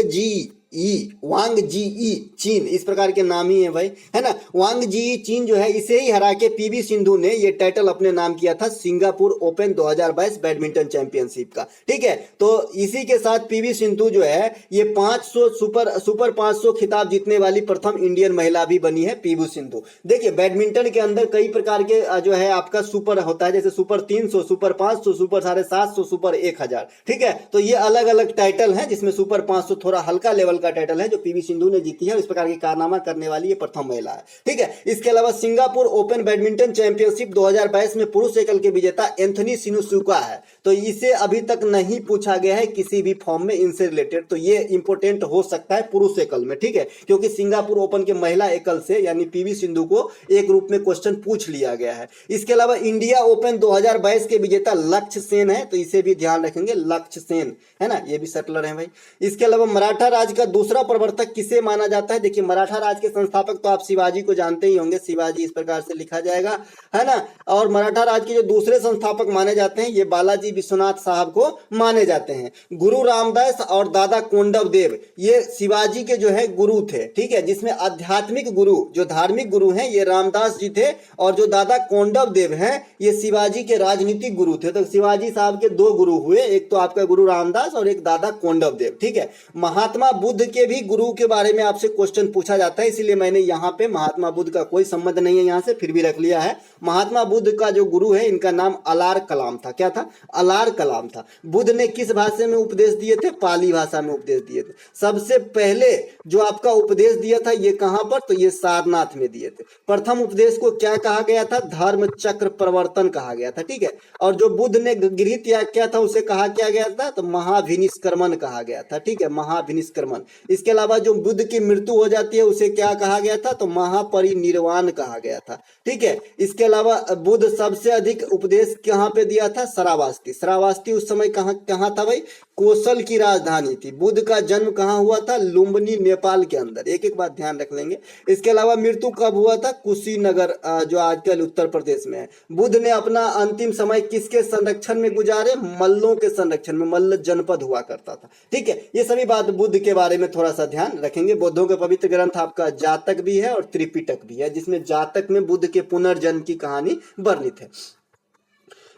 जी ई चीन, इस प्रकार के नाम ही है भाई, है ना। वांग जी ई चीन जो है इसे ही हरा के पीवी सिंधु ने ये टाइटल अपने नाम किया था सिंगापुर ओपन 2022 बैडमिंटन चैंपियनशिप का, ठीक है। तो इसी के साथ पीवी सिंधु जो है ये 500 सुपर 500 खिताब जीतने वाली प्रथम इंडियन महिला भी बनी है पीवी सिंधु। देखिए बैडमिंटन के अंदर कई प्रकार के जो है आपका सुपर होता है, जैसे सुपर 300, सुपर 500, सुपर 750, सुपर 1000, ठीक है। तो ये अलग अलग टाइटल है जिसमें सुपर 500 थोड़ा हल्का लेवल का टाइटल है जो पीवी सिंधु ने जीती है और इस प्रकार की कारनामा करने वाली ये प्रथम महिला है, ठीक है। इसके अलावा सिंगापुर ओपन बैडमिंटन चैंपियनशिप 2022 में पुरुष एकल के विजेता एंथनी सिनुसुका है, तो इसे अभी तक नहीं पूछा गया है किसी भी फॉर्म में इनसे रिलेटेड, तो ये इंपॉर्टेंट हो सकता है पुरुष एकल में, ठीक है, क्योंकि सिंगापुर ओपन के महिला एकल से यानी पीवी सिंधु को एक रूप में क्वेश्चन पूछ लिया गया है। इसके अलावा इंडिया ओपन 2022 के विजेता लक्ष्य सेन है, तो इसे भी ध्यान रखेंगे, लक्ष्य सेन है ना, ये भी शटलर है भाई। इसके अलावा मराठा राज का दूसरा प्रवर्तक किसे माना जाता है। देखिए मराठा राज के संस्थापक तो आप शिवाजी को जानते ही होंगे, शिवाजी इस प्रकार से लिखा जाएगा, है ना। और मराठा राज के जो दूसरे संस्थापक माने जाते हैं ये बालाजी विश्वनाथ साहब को माने जाते हैं। गुरु रामदास और दादा कोंडव देव ये शिवाजी के जो है गुरु थे, ठीक है, जिसमें आध्यात्मिक गुरु जो धार्मिक गुरु हैं ये रामदास जी थे और जो दादा कोंडव देव हैं ये शिवाजी के राजनीतिक गुरु थे। तो शिवाजी साहब के दो गुरु हुए, एक तो आपका गुरु रामदास और एक दादा कोंडव देव, ठीक है। महात्मा बुद्ध के भी गुरु के बारे में आपसे क्वेश्चन पूछा जाता है, इसीलिए मैंने यहाँ पे महात्मा बुद्ध का कोई संबंध नहीं है यहाँ से फिर भी रख लिया है। महात्मा बुद्ध का जो गुरु है इनका नाम अलार कलाम था। क्या था? अलार कलाम था। बुद्ध ने किस भाषा में उपदेश दिए थे? पाली भाषा में उपदेश दिए थे। सबसे पहले जो आपका उपदेश दिया था ये कहां पर? तो ये सारनाथ में दिए थे। प्रथम उपदेश को क्या कहा गया था? धर्म चक्र प्रवर्तन कहा गया था, ठीक है। और जो बुद्ध ने गृह त्याग किया था उसे कहा क्या गया था? तो महाभिनिष्क्रमण कहा गया था, ठीक है, महाभिनिष्क्रमण। इसके अलावा जो बुद्ध की मृत्यु हो जाती है उसे क्या कहा गया था? तो महापरिनिर्वाण कहा गया था, ठीक है। इसके अलावा बुद्ध सबसे अधिक उपदेश कहां पे दिया था? श्रावस्ती। श्रावस्ती उस समय कहां था भाई? कोसल की राजधानी थी। बुद्ध का जन्म कहां हुआ था? लुम्बिनी नेपाल के अंदर। एक एक बात ध्यान रख लेंगे। इसके अलावा मृत्यु कब हुआ था? कुशीनगर जो आजकल उत्तर प्रदेश में है। बुद्ध ने अपना अंतिम समय किसके संरक्षण में गुजारे? मल्लों के संरक्षण में। मल्ल जनपद हुआ करता था, ठीक है। ये सभी बात बुद्ध के बारे में थोड़ा सा ध्यान रखेंगे। बुद्धों के पवित्र ग्रंथ आपका जातक भी है और त्रिपिटक भी है, जिसमें जातक में बुद्ध के पुनर्जन्म की कहानी वर्णित है।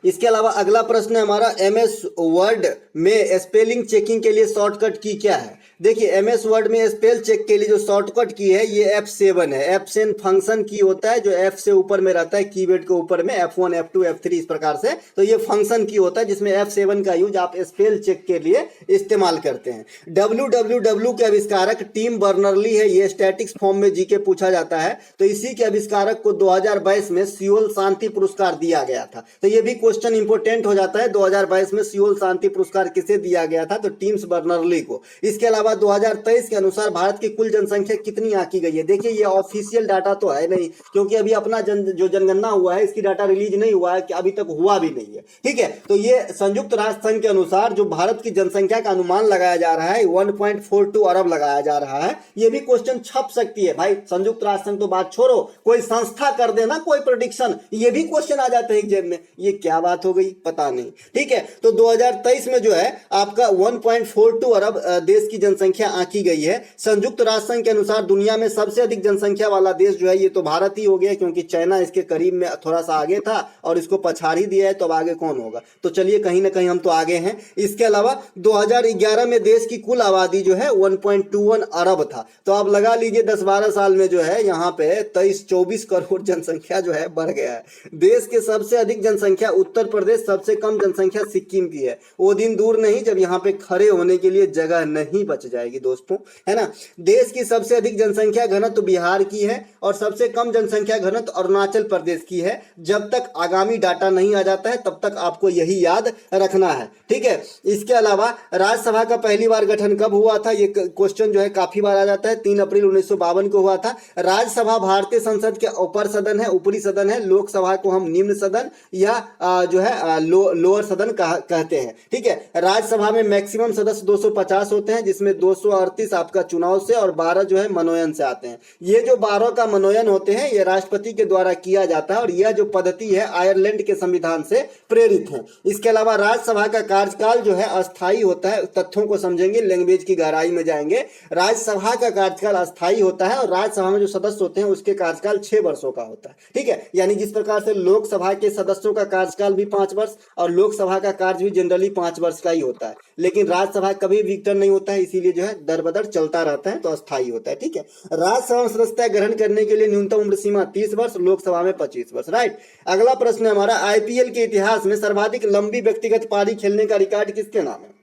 इसके अलावा अगला प्रश्न है हमारा, एमएस वर्ड में स्पेलिंग चेकिंग के लिए शॉर्टकट की क्या है? देखिए एमएस वर्ड में स्पेल चेक के लिए जो शॉर्टकट की है ये F7 है। F7 फंक्शन की होता है जो F से ऊपर में रहता है, कीबोर्ड के ऊपर में F1 F2 F3 इस प्रकार से। तो ये फंक्शन की होता है जिसमें F7 का यूज आप स्पेल चेक के लिए इस्तेमाल करते हैं। www के आविष्कारक टिम बर्नर्ली है। ये स्टैटिक्स फॉर्म में जीके पूछा जाता है। तो इसी के आविष्कारक को 2022 में सियोल शांति पुरस्कार दिया गया था। तो ये भी क्वेश्चन इंपोर्टेंट हो जाता है। 2022 में सियोल शांति पुरस्कार किसे दिया गया था? तो टिम्स बर्नर्ली को। इसके अलावा 2023 के अनुसार भारत की कुल जनसंख्या कितनी आंकी गई है? देखिए ये ऑफिशियल डाटा तो है नहीं, क्योंकि अभी अपना जो जनगणना हुआ है इसकी डाटा रिलीज नहीं हुआ है, कि अभी तक हुआ भी नहीं है। ठीक है, तो ये संयुक्त राष्ट्र संघ के अनुसार जो भारत की जनसंख्या का अनुमान लगाया जा रहा है 1.42 अरब लगाया जा रहा है। ये भी क्वेश्चन छप सकती है भाई, संयुक्त राष्ट्र संघ तो बात छोड़ो, कोई संस्था कर देना कोई प्रेडिक्शन, ये भी क्वेश्चन आ जाते हैं एग्जाम में। ये क्या बात हो गई पता नहीं। ठीक है, तो 2023 में जो है आपका 1.42 अरब देश की जनसंख्या आंकी गई है। संयुक्त राष्ट्र संघ के अनुसार दुनिया में सबसे अधिक जनसंख्या वाला देश जो है ये तो भारत ही हो गया, क्योंकि चाइना इसके करीब में थोड़ा सा आगे था और इसको पछाड़ ही दिया है, तो अब आगे कौन होगा? तो चलिए कहीं ना कहीं हम तो आगे हैं। इसके अलावा 2011 में देश की कुल आबादी जो है 1.21 अरब था। तो आप लगा लीजिए 10-12 साल में जो है यहाँ पे 23-24 करोड़ जनसंख्या जो है बढ़ गया है। देश के सबसे अधिक जनसंख्या उत्तर प्रदेश, सबसे कम जनसंख्या सिक्किम की है। वो दिन दूर नहीं जब यहाँ पे खड़े होने के लिए जगह नहीं बच जाएगी दोस्तों, है ना। देश की सबसे अधिक जनसंख्या घनत्व बिहार की है और सबसे कम जनसंख्या घनत्व अरुणाचल प्रदेश की है। जब तक आगामी डाटा नहीं आ जाता है तब तक आपको यही याद रखना है। ठीक है, इसके अलावा राज्यसभा का पहली बार गठन कब हुआ था? ये क्वेश्चन जो है काफी बार आ जाता है। 3 अप्रैल 1952 को हुआ था। राज्यसभा भारतीय संसद के अपर सदन है, ऊपरी सदन है। लोकसभा को हम निम्न सदन या जो है लोअर सदन कहते हैं। ठीक है, राज्यसभा में मैक्सिमम सदस्य 250 होते हैं, जिसमें 238 आपका चुनाव से और 12 जो है मनोनयन से आते हैं। ये जो 12 का मनोनयन होते हैं ये राष्ट्रपति के द्वारा किया जाता है और यह जो पद्धति है आयरलैंड के संविधान से प्रेरित है। इसके अलावा राज्यसभा का कार्यकाल जो है अस्थायी होता है। तथ्यों को समझेंगे, लैंग्वेज की गहराई में जाएंगे। राज्यसभा का कार्यकाल अस्थायी होता है और राज्यसभा में जो सदस्य होते हैं उसके कार्यकाल 6 वर्षों का होता है। ठीक है, यानी जिस प्रकार से लोकसभा के सदस्यों का कार्यकाल भी 5 वर्ष और लोकसभा का कार्य भी जनरली 5 वर्ष का ही होता है, लेकिन राज्यसभा कभी भी टर्म नहीं होता है, इसीलिए जो है दर बदर चलता रहता है, तो अस्थायी होता है। ठीक है, राज्यसभा में सदस्यता ग्रहण करने के लिए न्यूनतम उम्र सीमा 30 वर्ष, लोकसभा में 25 वर्ष। राइट, अगला प्रश्न है हमारा, आईपीएल के इतिहास में सर्वाधिक लंबी व्यक्तिगत पारी खेलने का रिकॉर्ड किसके नाम है?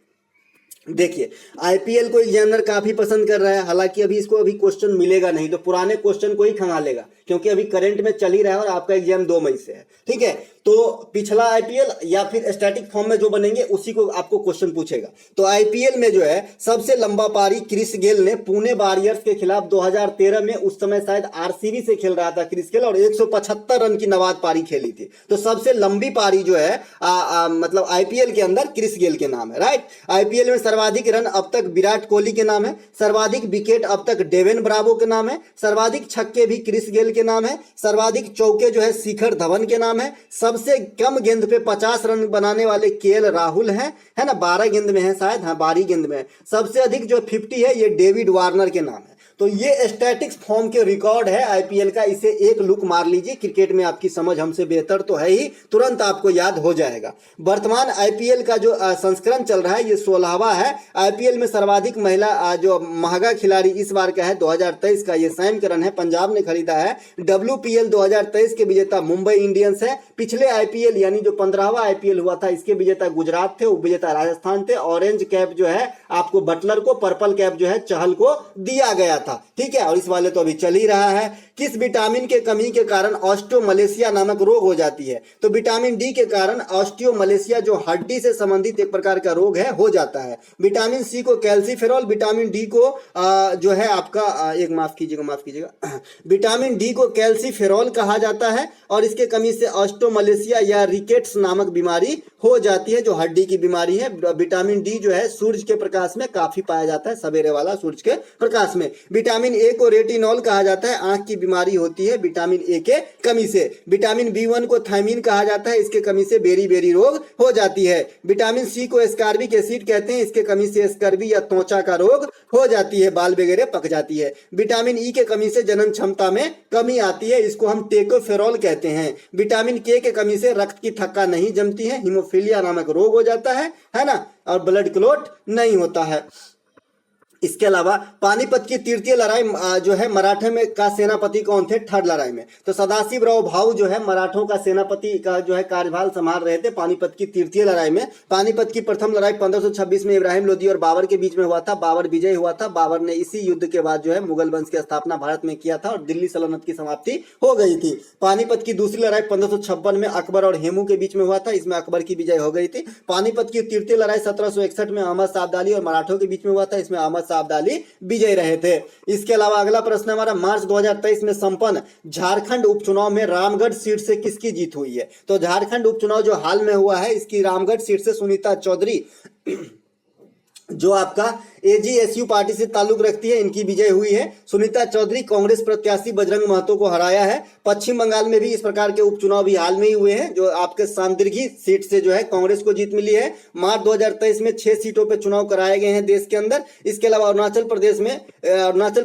देखिए आईपीएल को एग्जामिनर काफी पसंद कर रहा है, हालांकि अभी इसको क्वेश्चन मिलेगा नहीं, तो पुराने क्वेश्चन को ही खंगालेगा, क्योंकि अभी करंट में चल ही रहा है और आपका एग्जाम 2 मई से है। ठीक है, तो पिछला आईपीएल या फिर स्टैटिक फॉर्म में जो बनेंगे उसी को आपको क्वेश्चन पूछेगा। तो आईपीएल में जो है सबसे लंबा पारी क्रिस गेल ने पुणे वॉरियर्स के खिलाफ 2013 में, उस समय शायद आरसीबी से खेल रहा था क्रिस गेल, और 175 रन की नवाद पारी खेली थी। तो सबसे लंबी पारी जो है मतलब आईपीएल के अंदर क्रिस गेल के नाम है। राइट, आईपीएल में सर्वाधिक रन अब तक विराट कोहली के नाम है, सर्वाधिक विकेट अब तक डेविन ब्रावो के नाम है, सर्वाधिक छक्के भी क्रिस गेल के नाम है, सर्वाधिक चौके जो है शिखर धवन के नाम है, सबसे कम गेंद पे 50 रन बनाने वाले केएल राहुल हैं, है ना, 12 गेंद में है शायद, हाँ 12 गेंद में है। सबसे अधिक जो 50 है ये डेविड वार्नर के नाम है। तो ये स्टैटिक्स फॉर्म के रिकॉर्ड है आईपीएल का, इसे एक लुक मार लीजिए। क्रिकेट में आपकी समझ हमसे बेहतर तो है ही, तुरंत आपको याद हो जाएगा। वर्तमान आईपीएल का जो संस्करण चल रहा है ये 16वां है। आईपीएल में सर्वाधिक महिला जो महंगा खिलाड़ी इस बार का है 2023 का, ये सैम करन है, पंजाब ने खरीदा है। WPL 2023 के विजेता मुंबई इंडियंस है। पिछले आईपीएल यानी जो 15वां आईपीएल हुआ था इसके विजेता गुजरात थे, उपविजेता राजस्थान थे। ऑरेंज कैप जो है आपको बटलर को, पर्पल कैप जो है चहल को दिया गया था। ठीक है, और इस वाले तो अभी चल ही रहा है। किस विटामिन के कमी के कारण ऑस्टियोमलेशिया नामक रोग हो जाती है? तो विटामिन डी के कारण ऑस्टियोमलेशिया जो हड्डी से संबंधित एक प्रकार का रोग है हो जाता है। विटामिन सी को कैल्सीफेरॉल, विटामिन डी को जो है आपका माफ कीजिएगा विटामिन डी को कैल्सीफेरॉल कहा जाता है और इसके कमी से ऑस्टियोमलेशिया या रिकेट्स नामक बीमारी हो जाती है जो हड्डी की बीमारी है। विटामिन डी जो है सूरज के प्रकाश में काफी पाया जाता है, सवेरे वाला सूरज के प्रकाश में। विटामिन ए को रेटिनॉल कहा जाता है, आंख की बीमारी होती है विटामिन ए के कमी से। विटामिन B1 को थायमीन कहा जाता है, इसके कमी से बेरी रोग हो जाती है। विटामिन सी को एस्कॉर्बिक एसिड कहते हैं, इसके कमी से स्कर्वी या त्वचा का रोग हो जाती है, बाल वगैरह पक जाती है। विटामिन ई के कमी से जनन क्षमता में कमी आती है, इसको हम टेकोफेरॉल कहते हैं। विटामिन के कमी से रक्त की थक्का नहीं जमती है, हीमोफीलिया नामक रोग हो जाता है ना, और ब्लड क्लॉट नहीं होता है। इसके अलावा पानीपत की तृतीय लड़ाई जो है मराठे में का सेनापति कौन थे थर्ड लड़ाई में? तो सदाशिवराव भाऊ जो है मराठों का सेनापति का जो है कार्यभार संभाल रहे थे पानीपत की तृतीय लड़ाई में। पानीपत की प्रथम लड़ाई 1526 में इब्राहिम लोदी और बाबर के बीच में हुआ था। बाबर विजय हुआ था। बाबर ने इसी युद्ध के बाद जो है मुगल वंश की स्थापना भारत में किया था और दिल्ली सल्तनत की समाप्ति हो गई थी। पानीपत की दूसरी लड़ाई 1556 में अकबर और हेमू के बीच में हुआ था। इसमें अकबर की विजय हो गई थी। पानीपत की तृतीय लड़ाई 1761 में अहमद शाह अब्दाली और मराठों के बीच में हुआ था। इसमें अहमद शाह अब्दाली विजय रहे थे। इसके अलावा अगला प्रश्न हमारा मार्च 2023 में संपन्न झारखंड उपचुनाव में रामगढ़ सीट से किसकी जीत हुई है? तो झारखंड उपचुनाव जो हाल में हुआ है इसकी रामगढ़ सीट से सुनीता चौधरी जो आपका एजीएसयू पार्टी से ताल्लुक रखती है इनकी विजय हुई है। सुनीता चौधरी कांग्रेस प्रत्याशी बजरंग महतो को हराया है। पश्चिम बंगाल में भी इस प्रकार के उपचुनाव भी हाल में ही हुए हैं जो आपके सांदरगी सीट से जो है कांग्रेस को जीत मिली है। मार्च 2023 में 6 सीटों पर चुनाव कराए गए हैं देश के अंदर। इसके अलावा अरुणाचल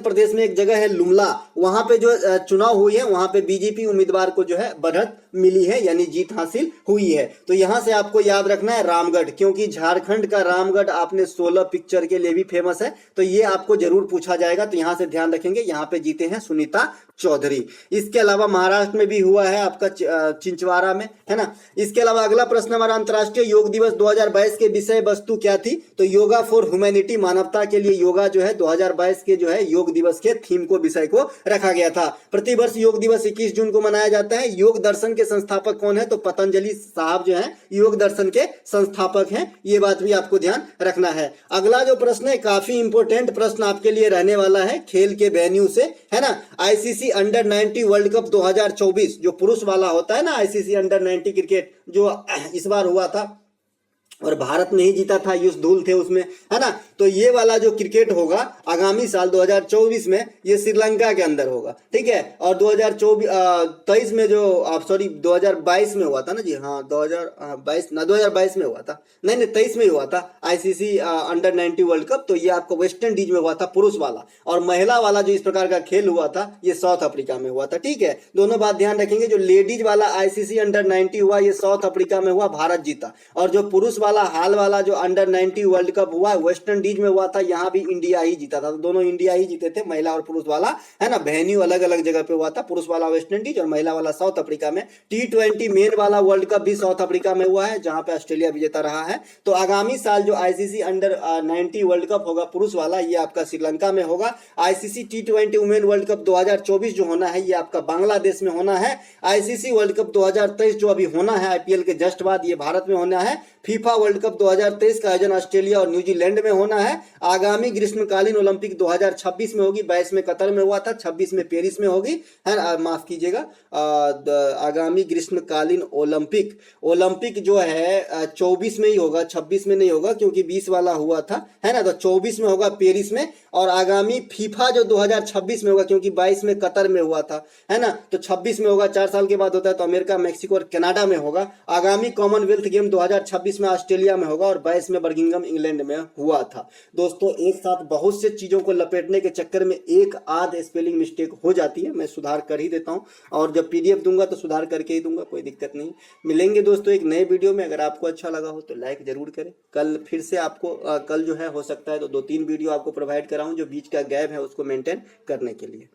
प्रदेश में एक जगह है लुमला, वहां पे जो चुनाव हुई है वहां पे बीजेपी उम्मीदवार को जो है बढ़त मिली है यानी जीत हासिल हुई है। तो यहां से आपको याद रखना है रामगढ़, क्योंकि झारखंड का रामगढ़ आपने 16 पिक्चर के लिए भी फेमस है तो ये आपको जरूर पूछा जाएगा। तो यहां से ध्यान रखेंगे, यहां पे जीते हैं सुनीता चौधरी। इसके अलावा महाराष्ट्र में भी हुआ है आपका चिंचवाड़ा में, है ना। इसके अलावा अगला प्रश्न हमारा अंतर्राष्ट्रीय योग दिवस 2022 के विषय वस्तु क्या थी? तो योगा फॉर ह्यूमैनिटी, मानवता के लिए योगा जो है 2022 के जो है योग दिवस के थीम को विषय को रखा गया था। प्रतिवर्ष योग दिवस 21 जून को मनाया जाता है। योग दर्शन के संस्थापक कौन है? तो पतंजलि साहब जो है योग दर्शन के संस्थापक हैं। ये बात भी आपको ध्यान रखना है। अगला जो प्रश्न है काफी इंपोर्टेंट प्रश्न आपके लिए रहने वाला है खेल के वेन्यू से, है ना। आईसीसी अंडर 90 वर्ल्ड कप 2024 जो पुरुष वाला होता है ना, आईसीसी अंडर 90 क्रिकेट जो इस बार हुआ था और भारत नहीं जीता था, युसधूल थे उसमें, है ना। तो ये वाला जो क्रिकेट होगा आगामी साल 2024 में ये श्रीलंका के अंदर होगा, ठीक है। और 2023 में जो आप 2022 में हुआ था ना जी, हाँ 2022 में हुआ था, नहीं 23 में हुआ था आईसीसी अंडर 90 वर्ल्ड कप। तो ये आपको वेस्ट इंडीज में हुआ था पुरुष वाला, और महिला वाला जो इस प्रकार का खेल हुआ था ये साउथ अफ्रीका में हुआ था, ठीक है। दोनों बात ध्यान रखेंगे, जो लेडीज वाला आईसीसी अंडर 90 हुआ ये साउथ अफ्रीका में हुआ, भारत जीता। और जो पुरुष हाल वाला जो अंडर 90 वर्ल्ड कप हुआ वेस्ट इंडीज में हुआ था, यहां भी इंडिया ही जीता था। तो दोनों इंडिया ही जीते थे, महिला और पुरुष वाला, है ना। वेन्यू अलग अलग जगह पे हुआ था, पुरुष वाला वेस्ट इंडीज और महिला वाला साउथ अफ्रीका में। T20 मेन वाला वर्ल्ड कप भी साउथ अफ्रीका में हुआ है जहां पे ऑस्ट्रेलिया विजेता रहा है। तो आगामी साल जो आईसीसी अंडर 90 वर्ल्ड कप होगा पुरुष वाला ये आपका श्रीलंका में होगा। ICC T20 women world cup 2024 जो होना है ये आपका बांग्लादेश में होना है। आईसीसी वर्ल्ड कप 2023 जो अभी होना है आईपीएल के जस्ट बाद ये भारत में होना है। फीफा वर्ल्ड कप 2023 का आयोजन ऑस्ट्रेलिया और न्यूजीलैंड में होना है। आगामी ग्रीष्मकालीन ओलंपिक 2026 में होगी, 22 में कतर में हुआ था, 26 में पेरिस में होगी, है माफ कीजिएगा। आगामी ग्रीष्मकालीन ओलंपिक जो है 24 में ही होगा, 26 में नहीं होगा क्योंकि 20 वाला हुआ था, है ना। तो 24 में होगा पेरिस में। और आगामी फीफा जो 2026 में होगा क्योंकि 22 में कतर में हुआ था, है ना। तो 26 में होगा, 4 साल के बाद होता है तो अमेरिका, मैक्सिको और कनाडा में होगा। आगामी कॉमनवेल्थ गेम 2026 में ऑस्ट्रेलिया में होगा और 22 में बर्मिंघम इंग्लैंड में हुआ था। दोस्तों एक साथ बहुत से चीजों को लपेटने के चक्कर में एक आध स्पेलिंग मिस्टेक हो जाती है, मैं सुधार कर ही देता हूं और जब पीडीएफ दूंगा तो सुधार करके ही दूंगा, कोई दिक्कत नहीं। मिलेंगे दोस्तों एक नए वीडियो में। अगर आपको अच्छा लगा हो तो लाइक जरूर करें। कल फिर से आपको कल जो है हो सकता है तो 2-3 वीडियो आपको प्रोवाइड कराऊं जो बीच का गैप है उसको मेंटेन करने के लिए।